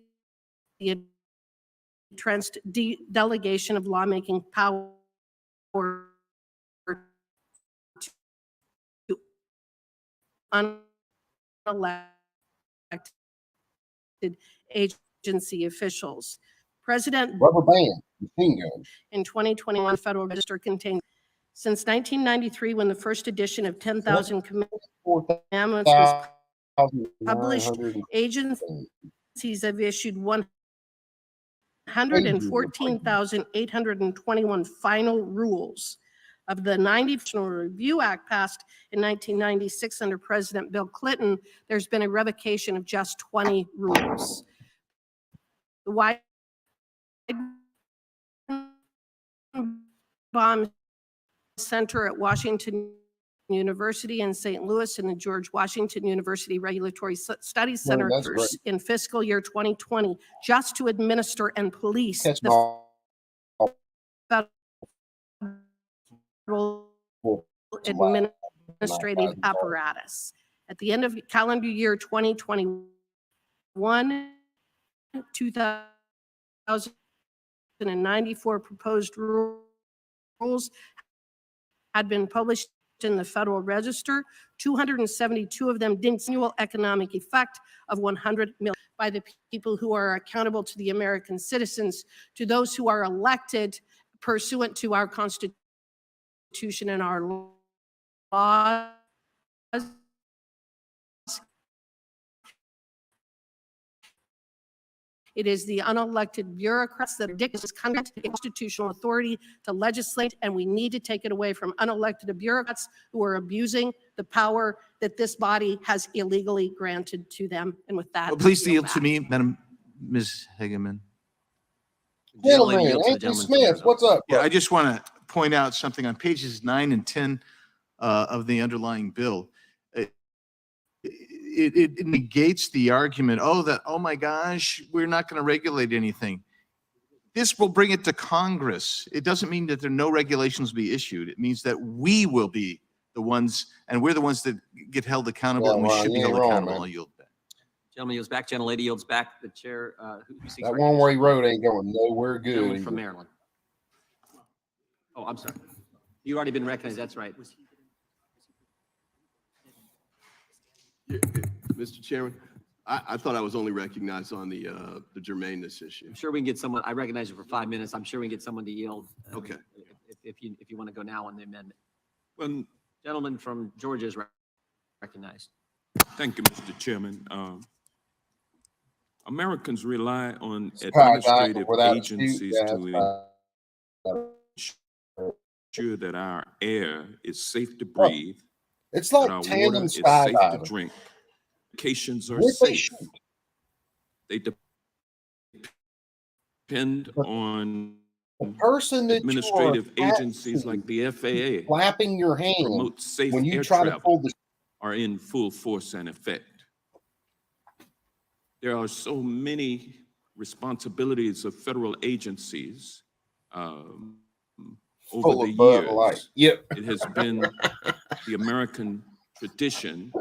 entrenched delegation of lawmaking power to unelected agency officials. President Rubber band, machine gun. In 2021, Federal Register contained, since 1993, when the first edition of 10,000 Commandments was published, agencies have issued 114,821 final rules. Of the 90 National Review Act passed in 1996 under President Bill Clinton, there's been a revocation of just 20 rules. The Weidenbaum Center at Washington University in St. Louis and the George Washington University Regulatory Studies Center in fiscal year 2020, just to administer and police the federal administrative apparatus. At the end of calendar year 2021, 2,094 proposed rules had been published in the Federal Register. 272 of them didn't annual economic effect of 100 million by the people who are accountable to the American citizens, to those who are elected pursuant to our Constitution and our laws. It is the unelected bureaucrats that are dictating this country the constitutional authority to legislate, and we need to take it away from unelected bureaucrats who are abusing the power that this body has illegally granted to them. And with that, Please I yield yield to back. me, Madam, Ms. Hageman. Gentleman Gentleman, yields to the Anthony gentleman from Smith, Arizona. what's up? Yeah, bro? I just want to point out something on pages 9 and 10 of the underlying bill. It negates the argument, oh my gosh, we're not going to regulate anything. This will bring it to Congress. It doesn't mean that there are no regulations will be issued. It means that we will be the ones, and we're the ones that get held accountable, Yeah, and we Ron, should be you ain't held wrong, accountable. man. I'll yield back. Gentleman yields back. Gentlelady yields back. The chair, who seeks That one where he recognition? wrote ain't going nowhere good. Gentleman from Maryland. Oh, I'm sorry. You already been recognized. That's right. Yeah, Mr. Chairman, I thought I was only recognized on the germaneness issue. I'm sure we can get someone, I recognize you for 5 minutes. I'm sure we can get someone to yield. Okay. If you want to go now on the amendment. Well, Gentleman from Georgia is recognized. thank you, Mr. Chairman. Americans rely on Paradise administrative without a dispute, agencies that's to fine. ensure that our air is safe to breathe, It's that like our water tandem is safe to skydiving. drink, vacations are With a safe. chute. They depend on The person that you administrative are agencies like the FAA flapping your to hand promote safe when you air try to travel pull the are in full force and effect. There are so many responsibilities of federal agencies over full the of Bud Light. years. Yep. It has been the American tradition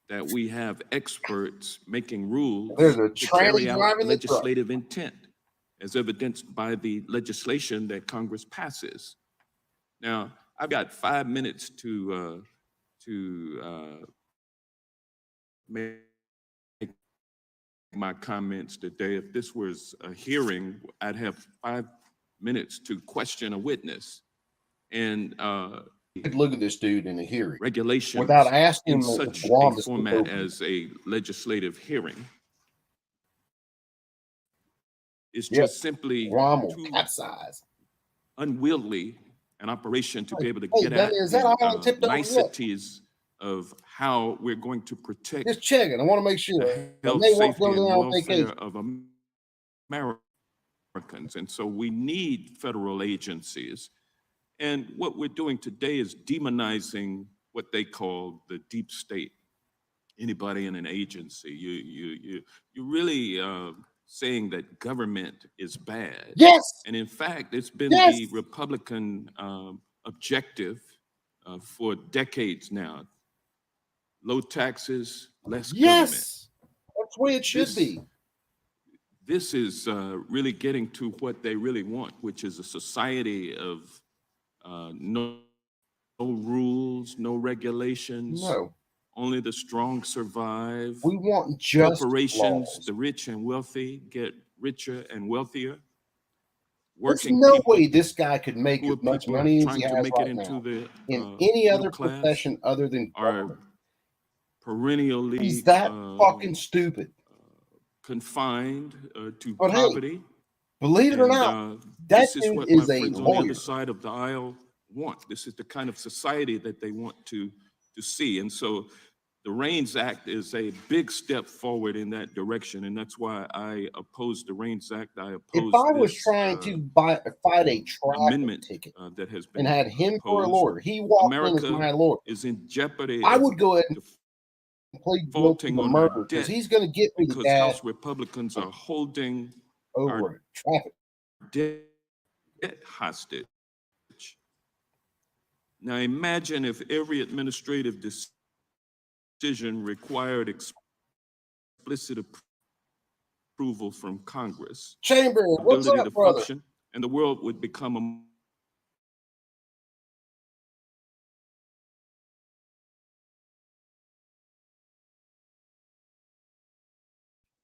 that we have experts making rules There's a to tranny carry out driving the truck. legislative intent, as evidenced by the legislation that Congress passes. Now, I've got 5 minutes to make my comments today. If this was a hearing, I'd have 5 minutes to question a witness. And You could look at this dude in a hearing regulations without asking in him if such Guam a is format open. as a legislative hearing is Yep. just simply Guam will too capsize. unwieldy an operation to be able to Hey, get Benny, at is that the island tipped over yet? niceties of how we're going to protect Just checking. I want to make sure. the I health, may want to safety, go and there on welfare vacation. of Americans. And so we need federal agencies. And what we're doing today is demonizing what they call the deep state. Anybody in an agency, you really saying that government is bad. Yes. And in fact, it's been Yes. the Republican objective for decades now. Low taxes, less government. Yes. That's the way it should This- be. This is really getting to what they really want, which is a society of no rules, no regulations. No. Only the strong survive. We want just Corporations, laws. the rich and wealthy get richer and wealthier. There's Working no people, way this guy could make poor as much people money as trying he to has make it right into now the in any other middle class profession other than are government. perennially He's that fucking stupid. confined to But hey, poverty. believe it or And, not, that this is dude what is my a friends on the lawyer. other side of the aisle want. This is the kind of society that they want to see. And so the REINS Act is a big step forward in that direction. And that's why I oppose the REINS Act. I oppose If I was this, trying to fight a traffic amendment ticket that has been and had him for a proposed. lawyer, he walked in as America my lawyer, is in jeopardy I of would go ahead and plead guilty defaulting to on murder our because debt he's going to get me the because cash House Republicans are holding over our a traffic. debt hostage. Now imagine if every administrative decision required explicit approval from Congress. Chamber, what's Ability up, to brother? function, and the world would become a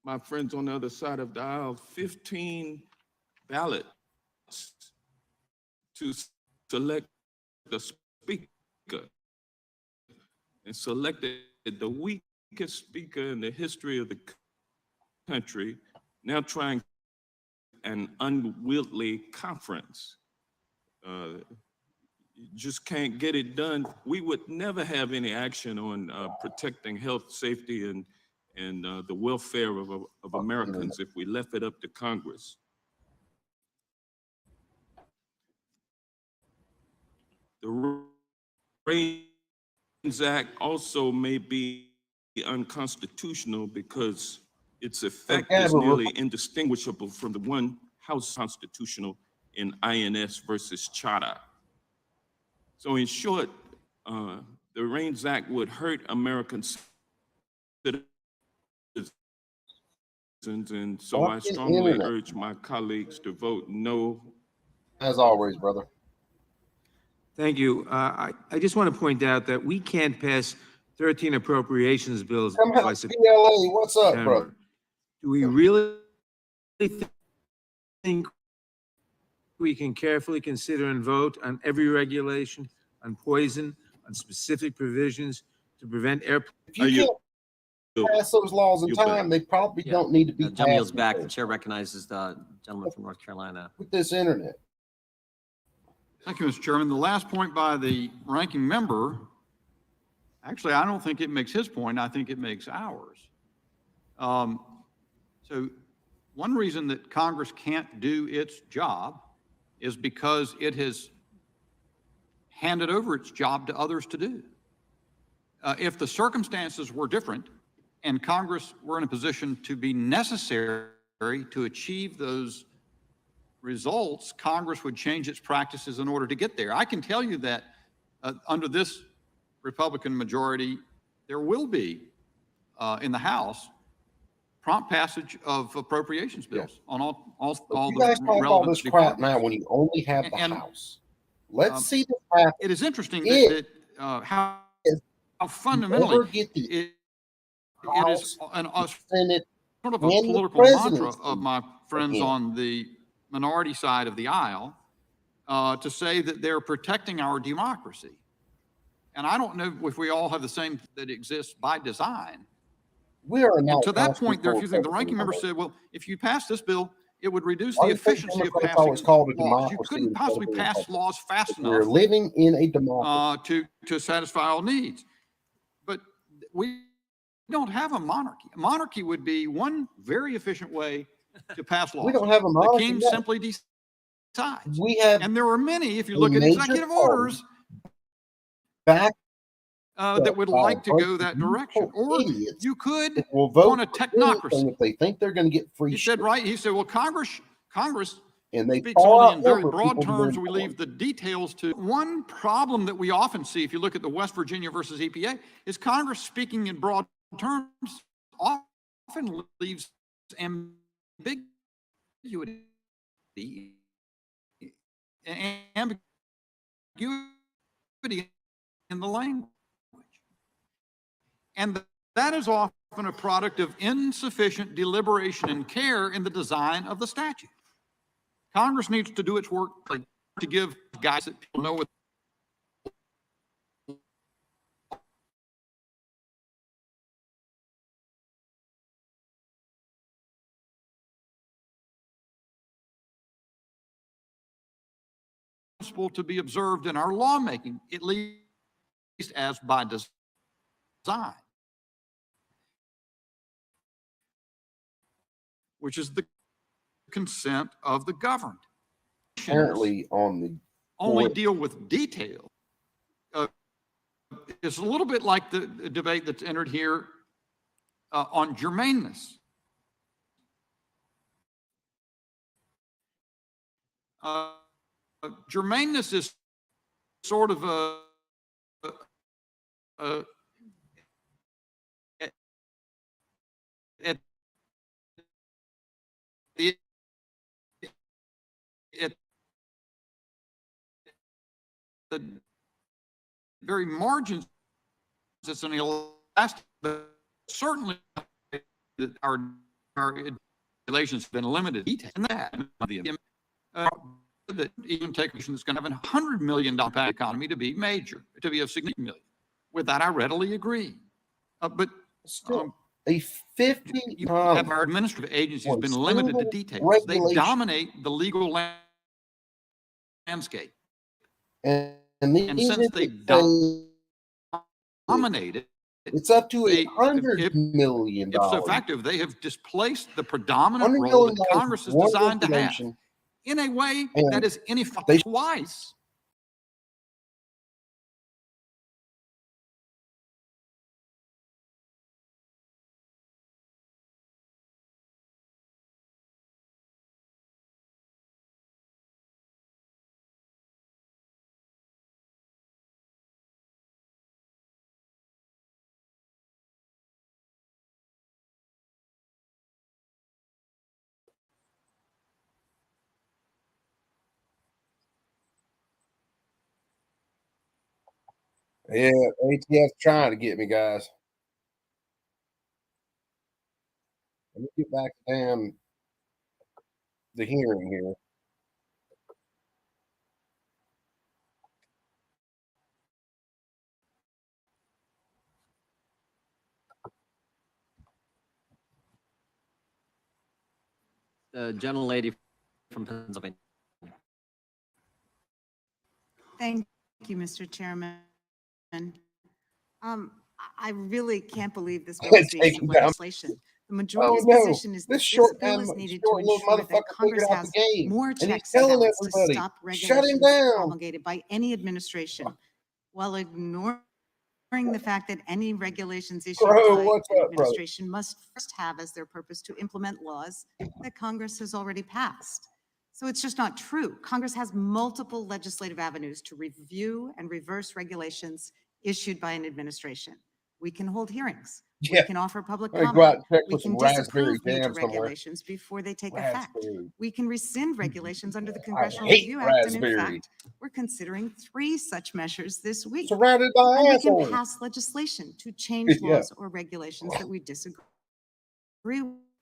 my friends on the other side of the aisle, 15 ballots to select the speaker, and selected the weakest speaker in the history of the country now trying an unwieldy conference. Just can't get it done. We would never have any action on protecting health, safety, and the welfare of Americans if we left it up to Congress. The REINS Act also may be unconstitutional because its effect is nearly indistinguishable from the one House constitutional in INS versus Chadha. So in short, the REINS Act would hurt American citizens, and so I strongly urge my colleagues to vote no. As always, brother. Thank you. I just want to point out that we can't pass 13 appropriations bills Somehow, by PLA, what's up, September. brother? Do we really think we can carefully consider and vote on every regulation, on poison, on specific provisions to prevent air? If you can't pass those laws in time, they probably don't need to be John Neal's passed back. The chair recognizes the gentleman from North Carolina. with this internet. Thank you, Mr. Chairman. The last point by the ranking member, actually, I don't think it makes his point. I think it makes ours. So one reason that Congress can't do its job is because it has handed over its job to others to do. If the circumstances were different and Congress were in a position to be necessary to achieve those results, Congress would change its practices in order to get there. I can tell you that under this Republican majority, there will be in the House prompt passage of appropriations bills on all You the guys talk all relevant this crap departments. now when you only have the And, House. Let's see this happen. It is interesting If how never fundamentally get the it House, is Senate, sort of a and the political mantra presidency of my friends again. on the minority side of the aisle to say that they're protecting our democracy. And I don't know if we all have the same that exists by design. We are And not. to that point, there are a few things. The ranking member said, well, if you pass this bill, it would reduce the efficiency of Democrats passing always called a laws. You democracy couldn't instead possibly of a pass republic? laws fast We're enough living in a democracy. to satisfy all needs. But we don't have a monarchy. A monarchy would be one very efficient way to pass laws. We don't have a The monarchy. king yet. simply decides. We have And there are many, if you a look at major executive party orders, back that would like to go that direction. Or idiots you could that will vote want a for technocracy. anything if they think they're going to get free He shit. said, right, he said, well, Congress And they speaks far only in very outnumber broad people who are terms. We informed. leave the details to. One problem that we often see, if you look at the West Virginia versus EPA, is Congress speaking in broad terms often leaves ambiguity in the language. And that is often a product of insufficient deliberation and care in the design of the statute. Congress needs to do its work to give guys that people know what to be observed in our lawmaking, at least as by design, which is the consent of the governed. Apparently on the Only board. deal with detail. It's a little bit like the debate that's entered here on germaneness. Germaneness is sort of at the very margins, it's an elastic, but certainly that our regulations have been limited in that. That even take that's going to have $100 million economy to be major, to be of significant million. With that, I readily agree. But a 50 You have times our administrative agencies for a been limited to single details. They regulation. dominate the legal landscape. And And these since they say dominate it, it's up to they, $100 million. ipso facto, they have displaced the predominant $100 role million that Congress is one designed to have regulation, in a way and that is ineffective twice. Yeah, ATF's trying to get me, guys. Let me get back to the hearing here. The gentlelady from Pennsylvania. Thank you, Mr. Chairman. I really can't believe this bill is being Take sent him down. legislation. The majority's no. position is that This this short bill man, is needed short to little ensure that motherfucker Congress figured out has the game, more and he's checks and telling balances to everybody, stop "Shut him regulations down." promulgated by any administration, while ignoring the fact that any regulations issued Bro, by what's an up, brother? administration must first have as their purpose to implement laws that Congress has already passed. So it's just not true. Congress has multiple legislative avenues to review and reverse regulations issued by an administration. We can hold hearings. We Yeah. can offer public Let me go out comment. and check We for can some raspberry disapprove major jam somewhere. regulations before they take effect. Raspberry. We can rescind regulations under the I Congressional hate Review Act, and in raspberry. fact, we're considering 3 such measures this week. Surrounded by And we can assholes. pass legislation to change Yeah. laws or regulations that we disagree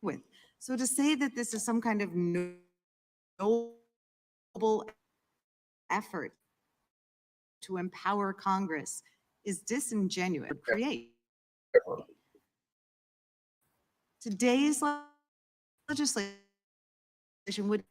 with. So to say that this is some kind of noble effort to empower Congress is disingenuous. Create. Today's legislation would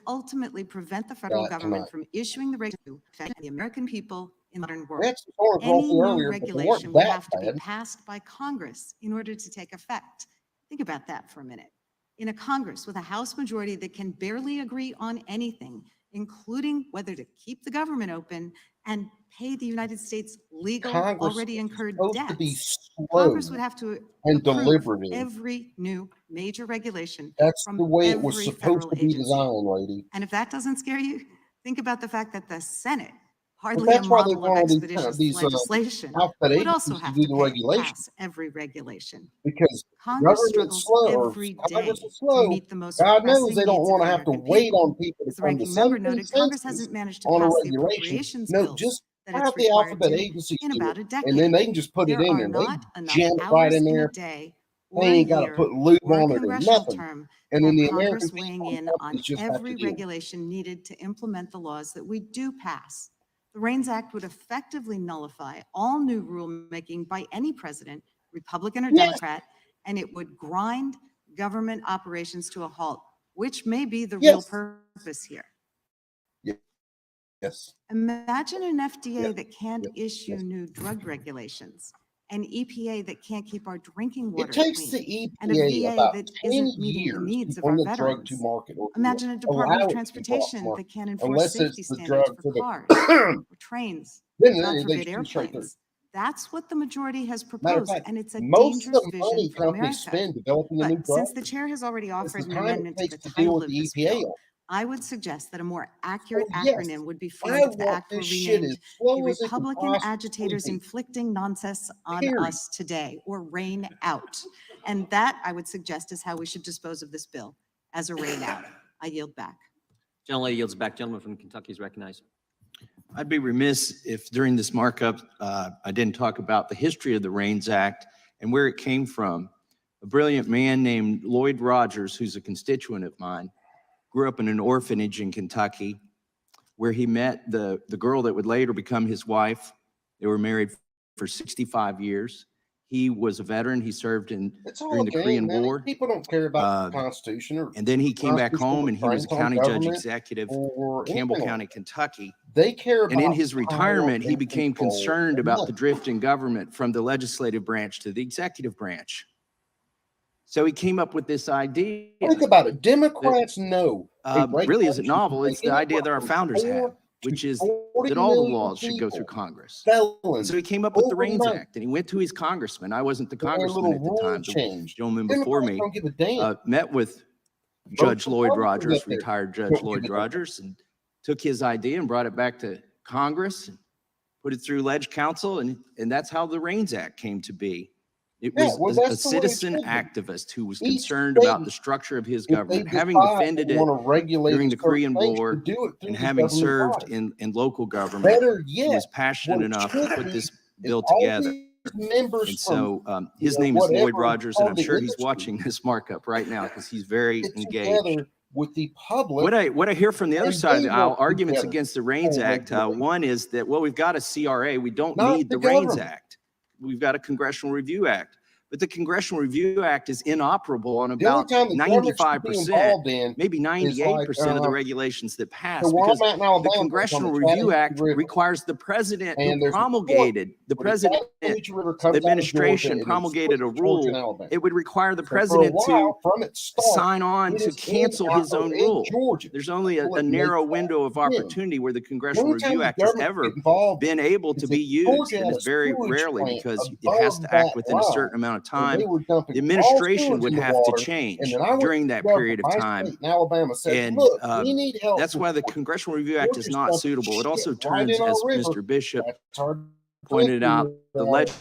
ultimately prevent the federal That government tonight. from issuing the regulation to affect the American people in the modern world. That's the story Any told me new earlier, but they regulation weren't would that have to be bad. passed by Congress in order to take effect. Think about that for a minute. In a Congress with a House majority that can barely agree on anything, including whether to keep the government open and pay the United States legal, Congress already is incurred supposed to be debts, slow Congress would have to and approve deliberative. every new major regulation That's from the way it was every supposed federal to be agency. designed, lady. And if that doesn't scare you, think about the fact that the Senate, But hardly a that's why they model of want all expeditious these legislation, alphabet would also agencies to have do to the pass regulations every regulation. because Congress government's struggles slow or every day Congress is to slow. meet the most God knows pressing they don't needs of want the to have to American wait people. on people to As the come to ranking member some noted, Congress consensus hasn't managed to on a pass the regulation. appropriations No, bills just that have it's the required alphabet to agencies in do about it, a decade. and then they can just put it There in are and they not enough jam it right hours in in a there. day They or a ain't got to year put lube or a on it or congressional nothing. term And to then have the American Congress weighing people and in on companies just have to every do it. regulation needed to implement the laws that we do pass. The REINS Act would effectively nullify all new rulemaking by any president, Republican or Yes. Democrat, and it would grind government operations to a halt, which may be the real Yes. purpose here. Yes. Imagine an FDA Yeah. that can't Yeah. issue Yes. new drug regulations, an EPA that can't keep our drinking It water takes clean, the and a EPA VA about that 10 isn't meeting the years needs to of our bring the drug to veterans. market or Imagine a allow Department of it to be brought to Transportation market, that can't enforce unless safety it's the standards drug for for the cars or trains, then God they forbid, shoot straight through. airplanes. That's what the majority has Matter of proposed, fact, and it's a most of dangerous the vision money for companies America. spend developing a new But drug since the chair has already is offered the an time it amendment to takes the to deal title with of the this EPA bill, on. I would suggest that a more accurate Oh, yes. acronym would be I formed if the want act were this shit as renamed slow the as it can Republican possibly Agitators be. Inflicting Nonsense on Period. Us Today, or RAIN Out. And that, I would suggest, is how we should dispose of this bill, as a RAIN Out. I yield back. Gentlelady yields back. Gentleman from Kentucky is recognized. I'd be remiss if during this markup, I didn't talk about the history of the REINS Act and where it came from. A brilliant man named Lloyd Rogers, who's a constituent of mine, grew up in an orphanage in Kentucky where he met the girl that would later become his wife. They were married for 65 years. He was a veteran. He served It's all during a the game, Korean man. War. People don't care about the Uh, Constitution or And then he came back constitutional home and he was a constraints on county judge government executive or in Campbell anything like County, that. Kentucky. They care about And in his power retirement, he and became control concerned and about the money. drift in government from the legislative branch to the executive branch. So he came up with this idea. Think about it. Democrats know a Really isn't regulation novel. can It's take the idea that anywhere our from founders 4 have, to which is 40 that all the million laws should go through people, Congress. felons, So he came up with the Reins overnight. Act and he went to his congressman. I wasn't the Their congressman little at the rule time. The changed. gentleman before Democrats me don't give a damn. met with Most Judge Lloyd Republicans Rogers, up there retired Judge don't give Lloyd a damn. Rogers, and took his idea and brought it back to Congress and put it through Ledge Council. And that's how the Reins Act came to be. It Yeah, was well, a that's the way it citizen should be. activist who was Each concerned state, about the structure of his if they government, having decide defended they it want to regulate during a the certain Korean thing, War should do it through and the having governing served body. in local government. Better He yet, was what passionate it enough to should put be this is bill all together. these members And from so his name is whatever Lloyd Rogers, and part I'm of the sure he's industry watching this markup right now because he's very get engaged. together with the public, What I hear from the other and side of they the aisle, work arguments together against the Reins for Act, regulation, one is that, well, we've got a CRA, we don't not need the the Reins government. Act. We've got a Congressional Review Act. But the Congressional Review Act is inoperable on The only about time the government should be 95%, involved in maybe is 98% like, of the regulations that pass, so where because I'm at in the Alabama, it's on Congressional the Review Chattahoochee Act River, requires the president who and there's a point promulgated, the where the president Chattahoochee River comes out of Georgia administration and it promulgated a splits Georgia and rule. Alabama. It would require the So for a president to while, from its start, sign on it to is in cancel his own in rule. Georgia There's only a until it makes narrow that window of win. opportunity where the The Congressional only time Review the Act has government ever get involved been able to is be if used, Georgia and had a it's very sewage rarely plant because it has above to act that within a line, certain amount of and they time. were dumping The all administration sewage would in the have to water. And change then I went during to that the governor, period of my time. state in Alabama said, And look, we need help that's with why the water. Congressional Review Act is Georgia's not dumping suitable. It also shit right turns, in our as river. Mr. Bishop That's our pointed drinking out, the water.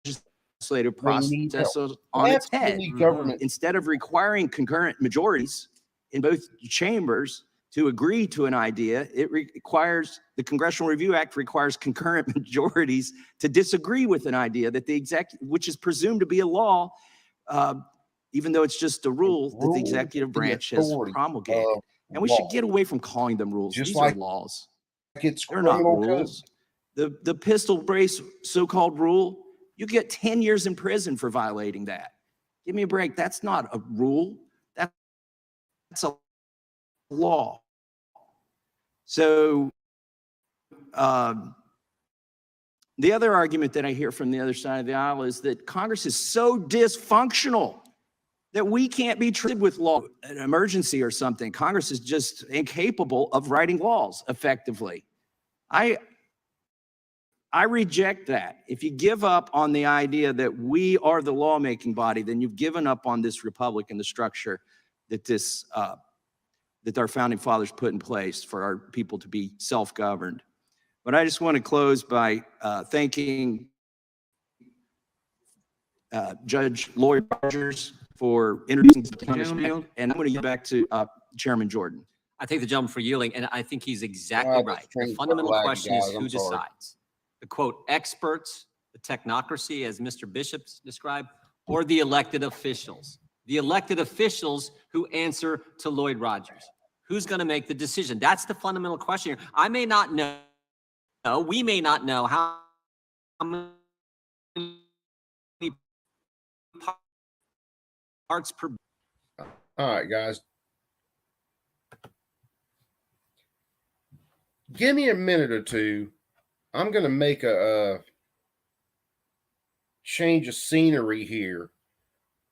legislative They need process help. on its That's when head. the government Instead of requiring concurrent majorities in both chambers to agree to an idea, it requires, the Congressional Review Act requires concurrent majorities to disagree with an idea that which is presumed to be a law, even though it's just a rule that the rule executive the branch has authority promulgated. of And we law. should get away from calling them rules. Just These like are laws. it's They're not criminal code. rules. The pistol brace so-called rule, you get 10 years in prison for violating that. Give me a break. That's not a rule. That's a law. So the other argument that I hear from the other side of the aisle is that Congress is so dysfunctional that we can't be treated with law, an emergency or something. Congress is just incapable of writing laws effectively. I reject that. If you give up on the idea that we are the lawmaking body, then you've given up on this republic and the structure that that our founding fathers put in place for our people to be self-governed. But I just want to close by thanking Judge Lloyd Rogers for introducing the punishment. And I'm going to get back to Chairman Jordan. I thank the gentleman for yielding, and I think he's exactly God, right. this The train's fundamental laggy, question is guys. I'm who sorry. decides? The quote, experts, the technocracy, as Mr. Bishop described, or the elected officials? The elected officials who answer to Lloyd Rogers. Who's going to make the decision? That's the fundamental question here. I may not know, we may not know how many parts per. All right, guys. Give me a minute or two. I'm going to make a change of scenery here.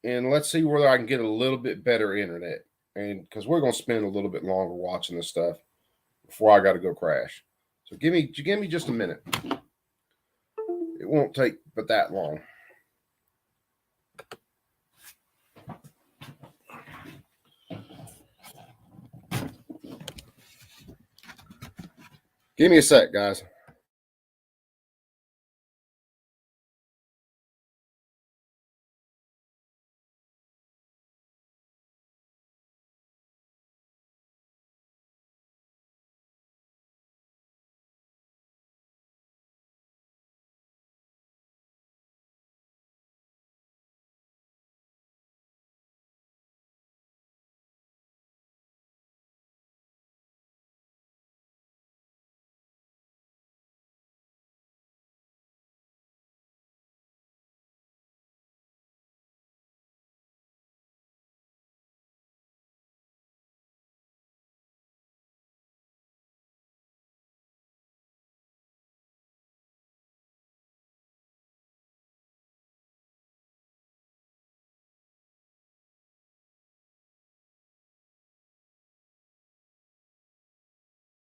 And let's see whether I can get a little bit better internet. And because we're going to spend a little bit longer watching this stuff before I got to go crash. So give me just a minute. It won't take but that long. Give me a sec, guys.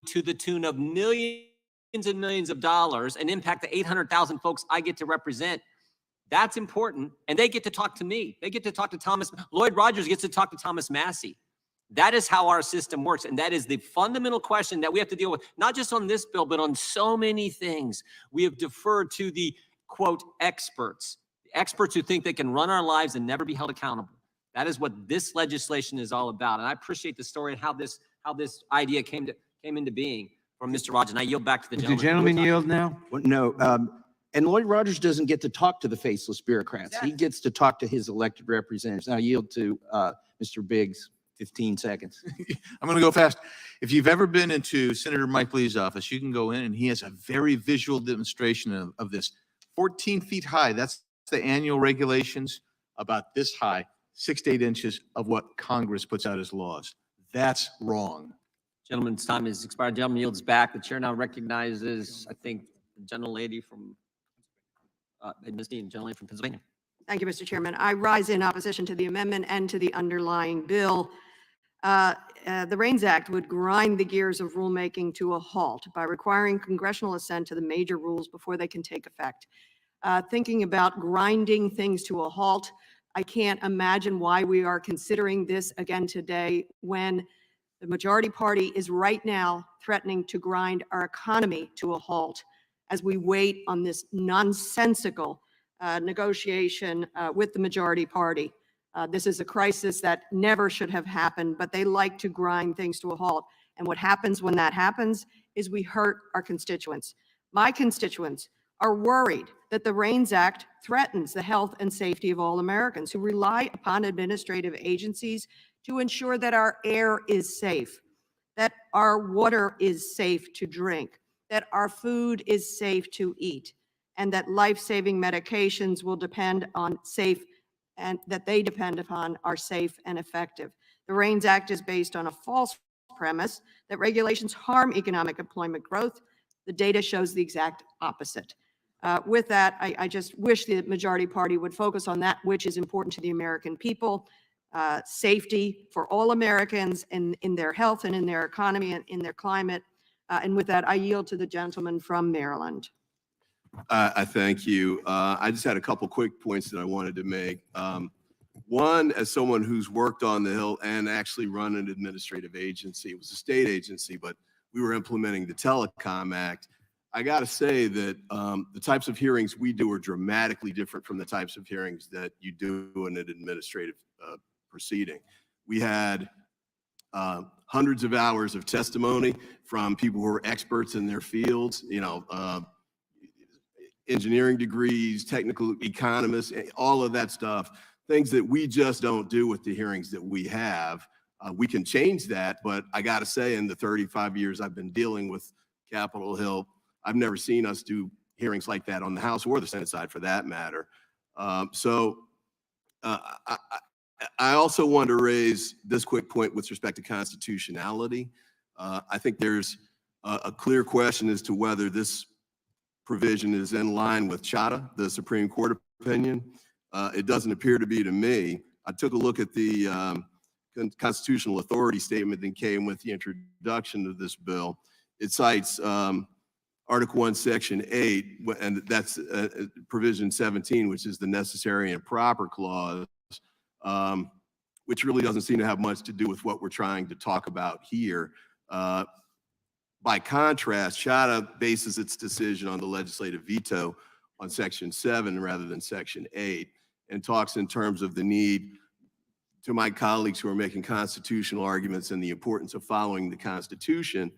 to the tune of millions and millions of dollars and impact the 800,000 folks I get to represent. That's important. And they get to talk to me. They get to talk to Thomas. Lloyd Rogers gets to talk to Thomas Massey. That is how our system works. And that is the fundamental question that we have to deal with, not just on this bill, but on so many things. We have deferred to the, quote, experts who think they can run our lives and never be held accountable. That is what this legislation is all about. And I appreciate the story and how this idea came into being from Mr. Rogers. And I yield back to the Does gentleman. the gentleman yield now? Well, no, and Lloyd Rogers doesn't get to talk to the faceless bureaucrats. He gets to talk to his elected representatives. Now I yield to Mr. Biggs, 15 seconds. I'm going to go fast. If you've ever been into Senator Mike Lee's office, you can go in and he has a very visual demonstration of this. 14 feet high, that's the annual regulations, about this high, 6 to 8 inches of what Congress puts out as laws. That's wrong. Gentleman's time is expired. Gentleman yields back. The chair now recognizes, I think, the gentlelady from, Ms. Dean, gentlelady from Pennsylvania. Thank you, Mr. Chairman. I rise in opposition to the amendment and to the underlying bill. The REINS Act would grind the gears of rulemaking to a halt by requiring congressional assent to the major rules before they can take effect. Thinking about grinding things to a halt, I can't imagine why we are considering this again today when the majority party is right now threatening to grind our economy to a halt as we wait on this nonsensical negotiation with the majority party. This is a crisis that never should have happened, but they like to grind things to a halt. And what happens when that happens is we hurt our constituents. My constituents are worried that the REINS Act threatens the health and safety of all Americans who rely upon administrative agencies to ensure that our air is safe, that our water is safe to drink, that our food is safe to eat, and that life-saving medications will depend on safe and that they depend upon are safe and effective. The REINS Act is based on a false premise that regulations harm economic employment growth. The data shows the exact opposite. With that, I just wish the majority party would focus on that which is important to the American people, safety for all Americans in their health and in their economy and in their climate. And with that, I yield to the gentleman from Maryland. I thank you. I just had a couple quick points that I wanted to make. One, as someone who's worked on the Hill and actually run an administrative agency, it was a state agency, but we were implementing the Telecom Act. I got to say that the types of hearings we do are dramatically different from the types of hearings that you do in an administrative proceeding. We had hundreds of hours of testimony from people who are experts in their fields, engineering degrees, technical economists, all of that stuff, things that we just don't do with the hearings that we have. We can change that, but I got to say, in the 35 years I've been dealing with Capitol Hill, I've never seen us do hearings like that on the House or the Senate side for that matter. I also want to raise this quick point with respect to constitutionality. I think there's a clear question as to whether this provision is in line with Chadha, the Supreme Court opinion. It doesn't appear to be to me. I took a look at the constitutional authority statement that came with the introduction of this bill. It cites Article 1, Section 8, and that's provision 17, which is the necessary and proper clause, which really doesn't seem to have much to do with what we're trying to talk about here. By contrast, Chadha bases its decision on the legislative veto on Section 7 rather than Section 8, and talks in terms of the need, to my colleagues who are making constitutional arguments and the importance of following the Constitution,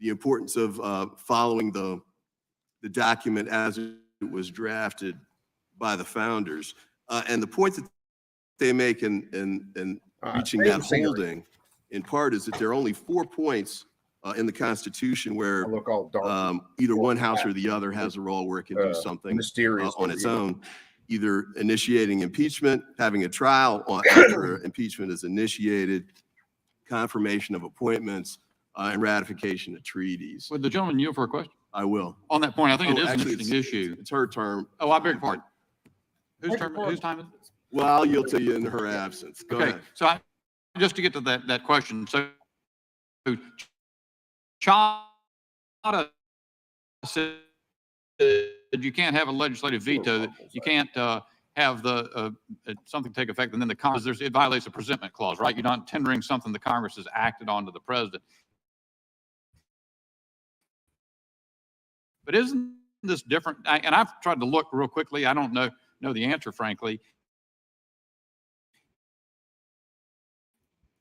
the importance of following the document as it was drafted by the founders. And the point that they make in reaching that holding, in part, is that there are only 4 points in the Constitution where either one house or the other has a role where it can do something on its own, either initiating impeachment, having a trial after impeachment is initiated, confirmation of appointments, and ratification of treaties. Would the gentleman yield for a question? I will. On that point, I think it is an Actually, interesting issue. It's her term. Oh, I beg your pardon. Whose time is it? Well, I'll yield to you in her absence. Go Okay, ahead. so just to get to that question, so Chadha said you can't have a legislative veto, that you can't have something take effect and then the Congress, it violates the presentment clause, right? You're not tendering something the Congress has acted on to the president. But isn't this different? And I've tried to look real quickly. I don't know the answer, frankly.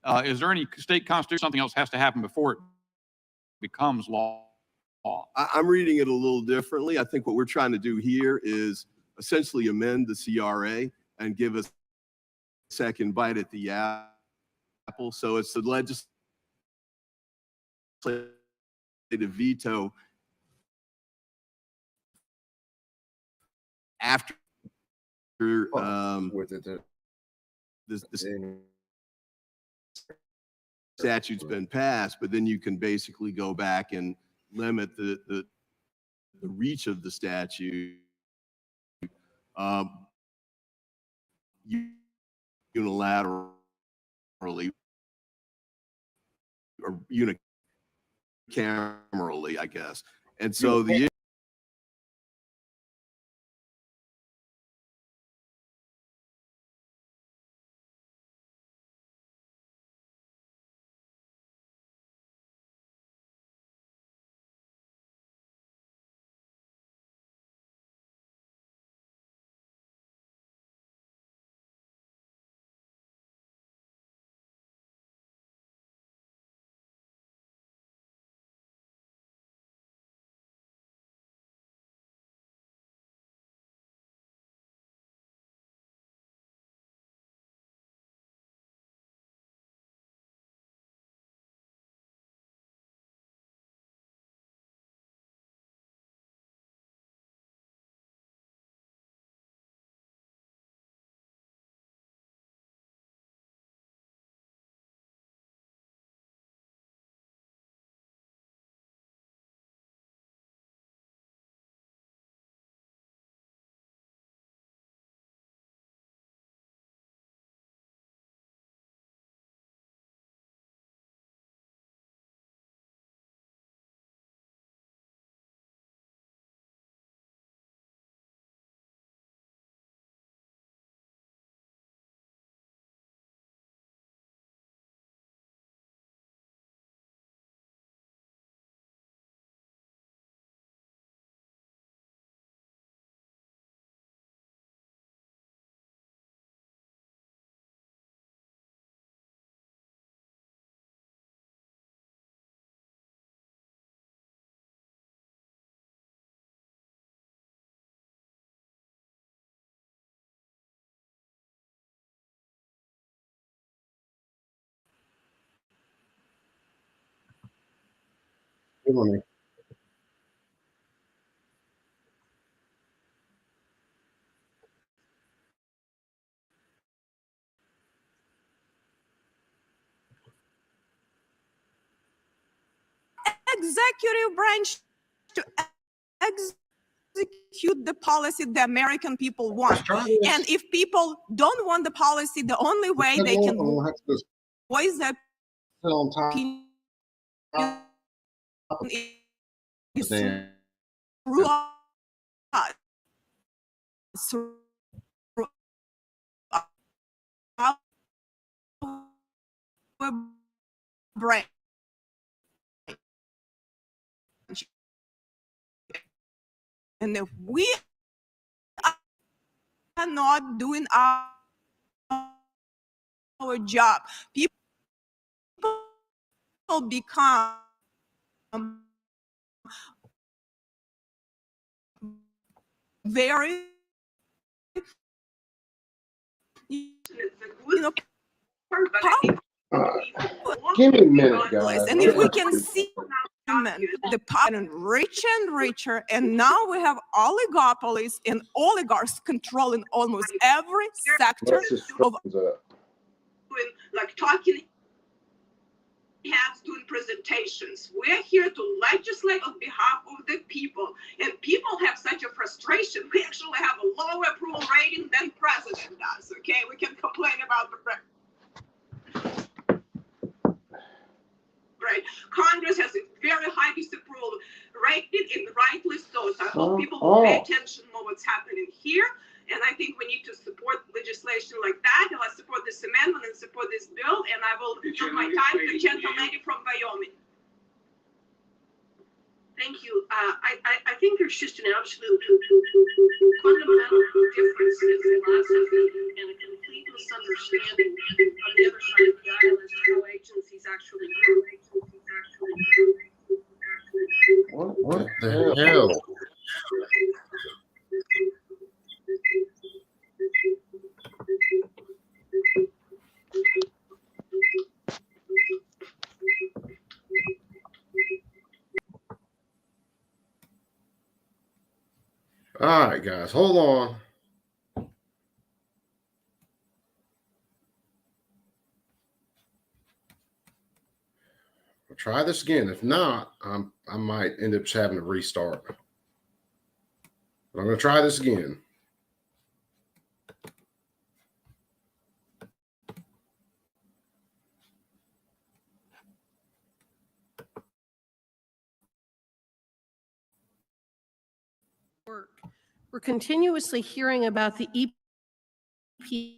Is there any state constitution, something else has to happen before it becomes law? I'm reading it a little differently. I think what we're trying to do here is essentially amend the CRA and give us a second bite at the apple. So it's the legislative veto after with it, this statute's been passed, but then you can basically go back and limit the reach of the statute unilaterally or unicamerally, I guess. And so the executive branch to execute the policy the American people want. And if people don't want the policy, the only way they can voice their opinion is through us. Through our branch. And if we are not doing our job, people become very, give me a minute, guys. And if we can see the pattern richer and richer, and now we have oligopolies and oligarchs controlling almost every sector of like talking heads doing presentations. We're here to legislate on behalf of the people, and people have such a frustration. We actually have a lower approval rating than president does. Okay, we can complain about the right. Congress has very high disapproval rating, and rightly so. So I hope people will pay attention more what's happening here. And I think we need to support legislation like that. And I support this amendment and support this bill. And I will give my time to gentle lady from Wyoming. Thank you. I think there's just an absolute fundamental difference in philosophy and a complete misunderstanding on the other side of the aisle as to how agencies actually work. What the hell? All right, guys, hold on. We'll try this again. If not, I might end up just having to restart. But I'm going to try this again. We're continuously hearing about the EPA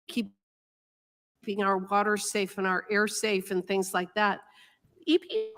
keeping our water safe and our air safe and things like that. EPA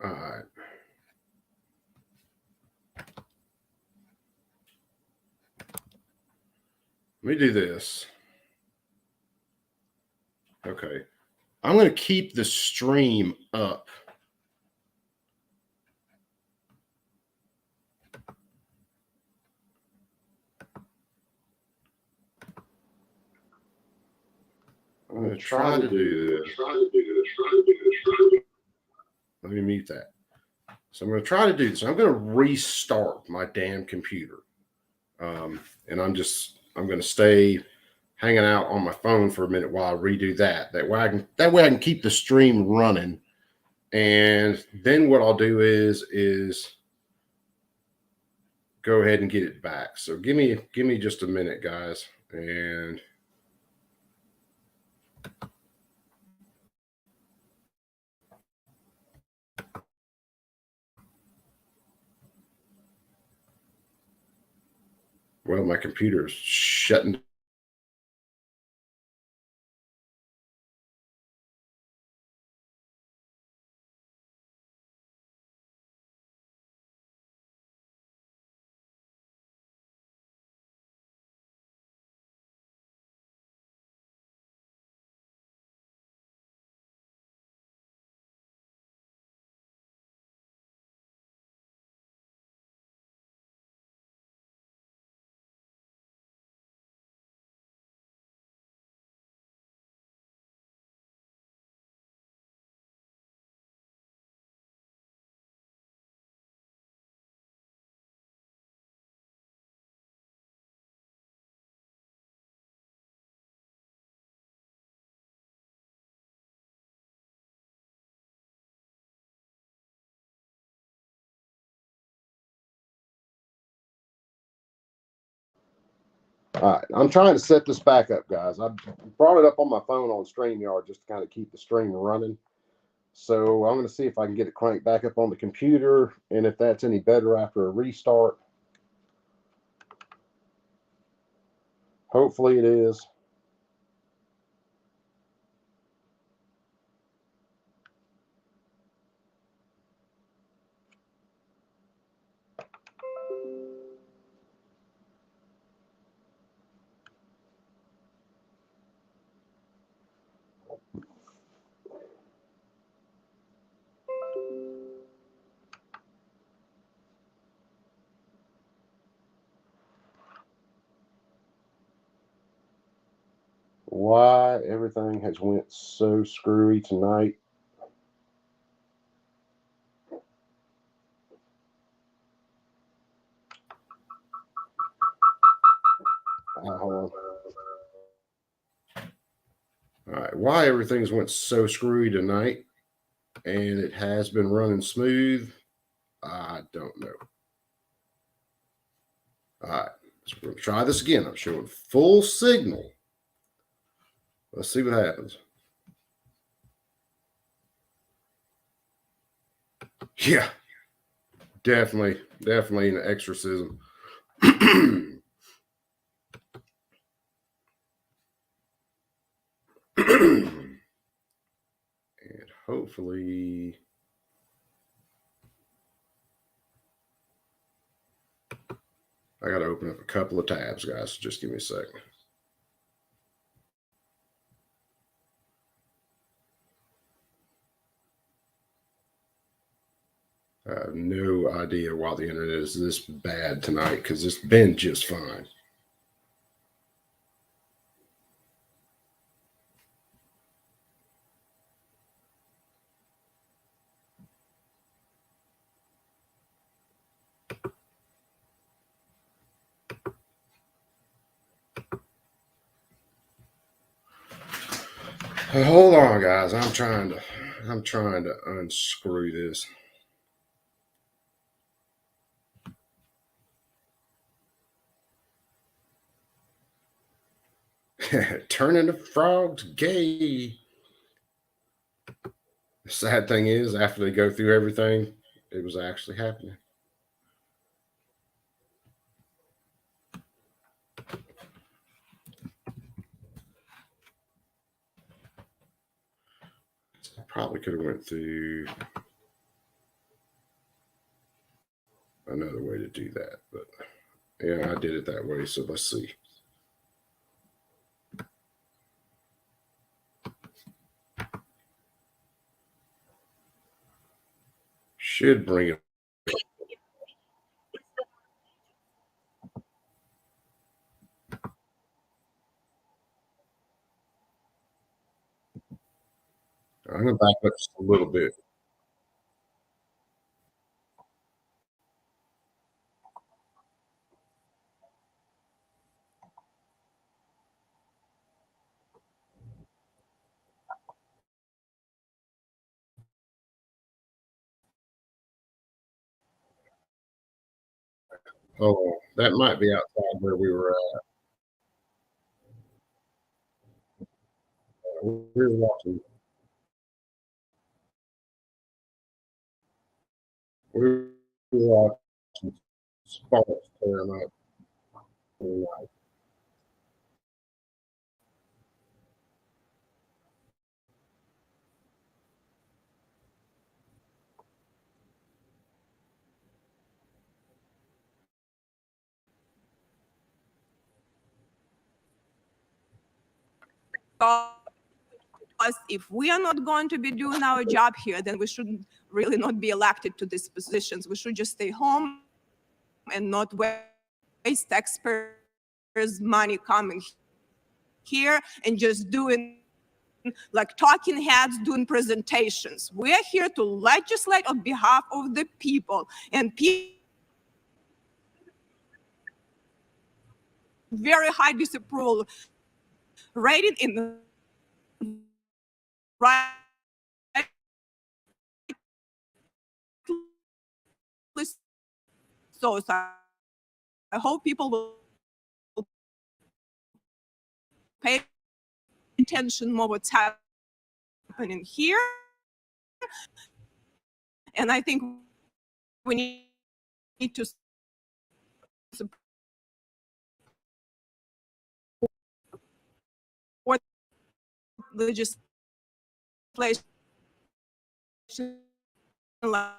All right. Let me do this. Okay. I'm going to keep the stream up. I'm going to try to do this. Let me mute that. So I'm going to try to do this. I'm going to restart my damn computer. And I'm going to stay hanging out on my phone for a minute while I redo that. That way I can keep the stream running. And then what I'll do is go ahead and get it back. So give me just a minute, guys. And well, my computer's shutting. All right, I'm trying to set this back up, guys. I brought it up on my phone on StreamYard just to kind of keep the stream running. So I'm going to see if I can get it cranked back up on the computer, and if that's any better after a restart. Hopefully it is. why everything has went so screwy tonight. Hold on. All right, why everything's went so screwy tonight, and it has been running smooth, I don't know. All right, so we're gonna try this again. I'm showing full signal. Let's see what happens. Yeah, definitely an exorcism. And hopefully I got to open up a couple of tabs, guys. So just give me a second. I have no idea why the internet is this bad tonight, because it's been just fine. Hold on, guys. I'm trying to unscrew this. Turning the frogs gay. The sad thing is, after they go through everything, it was actually happening. I probably could have went through another way to do that, but yeah, I did it that way. So let's see. Should bring it. I'm going to back up just a little bit. Oh, that might be outside where we were at. We were watching. We were watching Sparks tear them up. Because if we are not going to be doing our job here, then we should really not be elected to these positions. We should just stay home and not waste taxpayers' money coming here and just doing like talking heads doing presentations. We're here to legislate on behalf of the people, and people very high disapproval rating in the right so I hope people will pay attention more what's happening here. And I think we need to support legislation like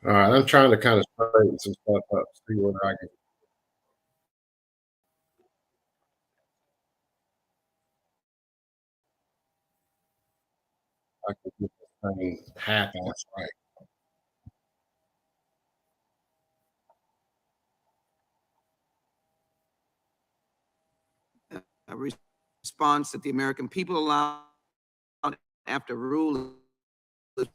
All right, I'm trying to kind of straighten some stuff up, see where I can get this thing half-ass right. A response that the American people allowed after rule is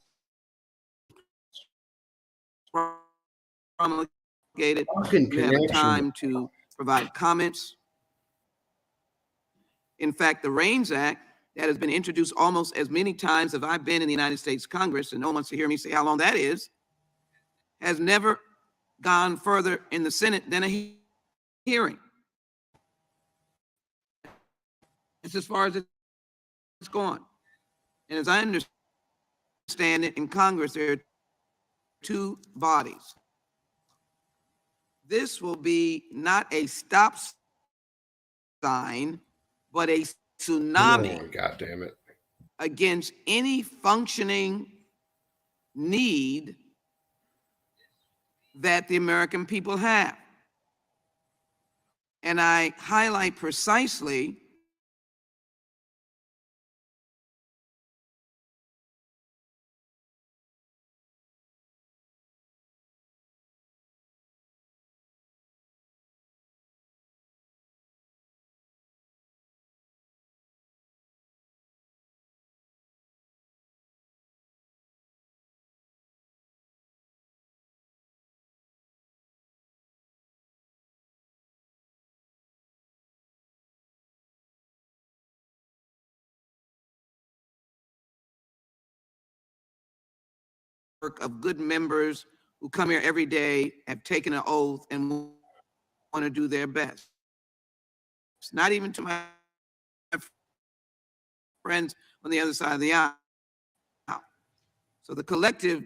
promulgated. Fucking You have connection. time to provide comments. In fact, the REINS Act that has been introduced almost as many times as I've been in the United States Congress, and no one wants to hear me say how long that is, has never gone further in the Senate than a hearing. It's as far as it's gone. And as I understand it, in Congress, there are two bodies. This will be not a stop sign, but a tsunami. Come on, God damn it. Against any functioning need that the American people have. And I highlight precisely of good members who come here every day, have taken an oath, and want to do their best. It's not even to my friends on the other side of the aisle. So the collective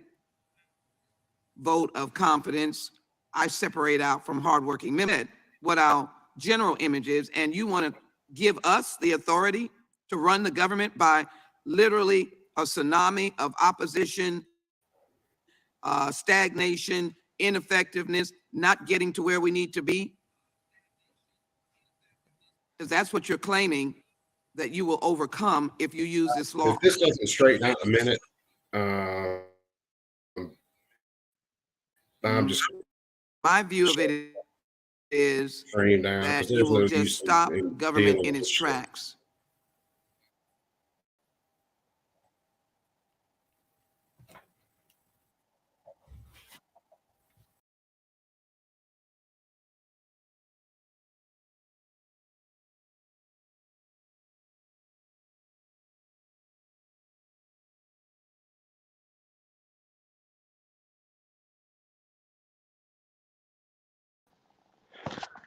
vote of confidence, I separate out from hardworking men, what our general image is, and you want to give us the authority to run the government by literally a tsunami of opposition, stagnation, ineffectiveness, not getting to where we need to be? Because that's what you're claiming that you will overcome if you use this law. If this doesn't straighten out in a minute, I'm just My view of it is stream down that because you there's will no just use stop in government dealing in with its this shit. tracks.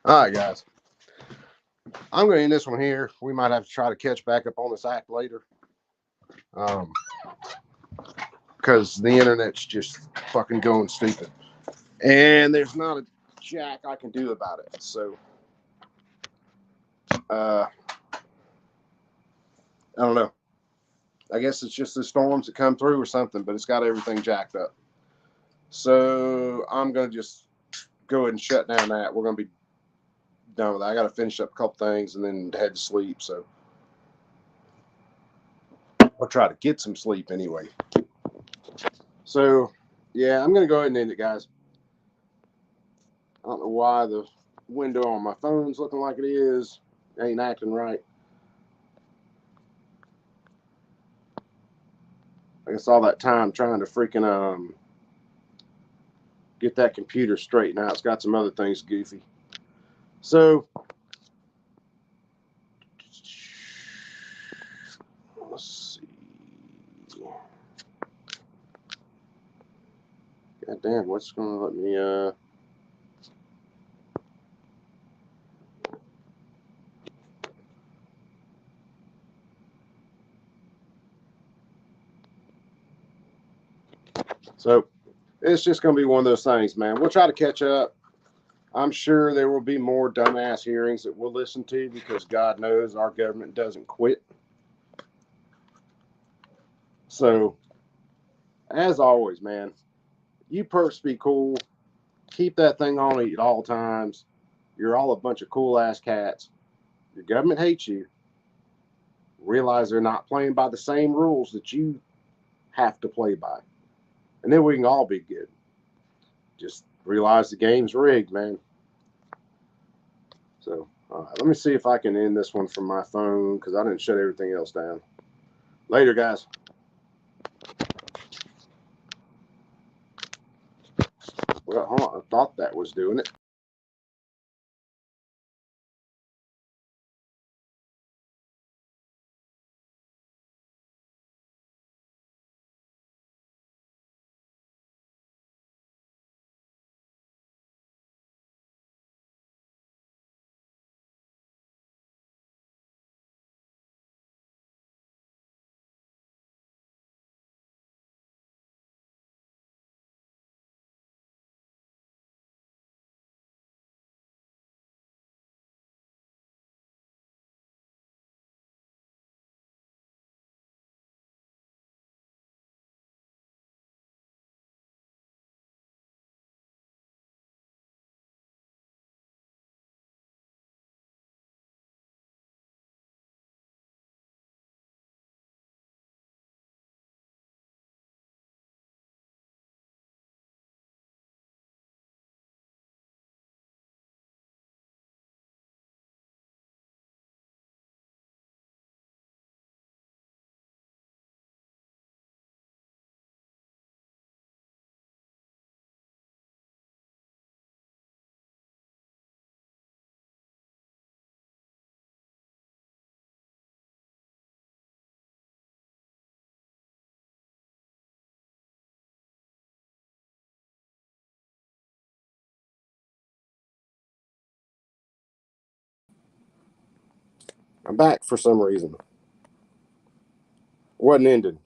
All right, guys. I'm going to end this one here. We might have to try to catch back up on this act later. Because the internet's just fucking going stupid. And there's not a jack I can do about it. So, I don't know. I guess it's just the storms that come through or something, but it's got everything jacked up. So I'm going to just go ahead and shut down that. We're going to be done with that. I got to finish up a couple things and then head to sleep. So I'll try to get some sleep anyway. So yeah, I'm going to go ahead and end it, guys. I don't know why the window on my phone's looking like it is. It ain't acting right. I guess all that time trying to freaking get that computer straight now. It's got some other things goofy. So let's see. God damn, what's gonna let me so it's just gonna be one of those things, man. We'll try to catch up. I'm sure there will be more dumbass hearings that we'll listen to because God knows our government doesn't quit. So, as always, man, You perks be cool. Keep that thing on at all times. You're all a bunch of cool ass cats. Your government hates you. Realize they're not playing by the same rules that you have to play by. And then we can all be good. Just realize the game's rigged, man. So, all right, let me see if I can end this one from my phone because I didn't shut everything else down. Later, guys. Well, hold on. I thought that was doing it. I'm back for some reason. Wasn't ended.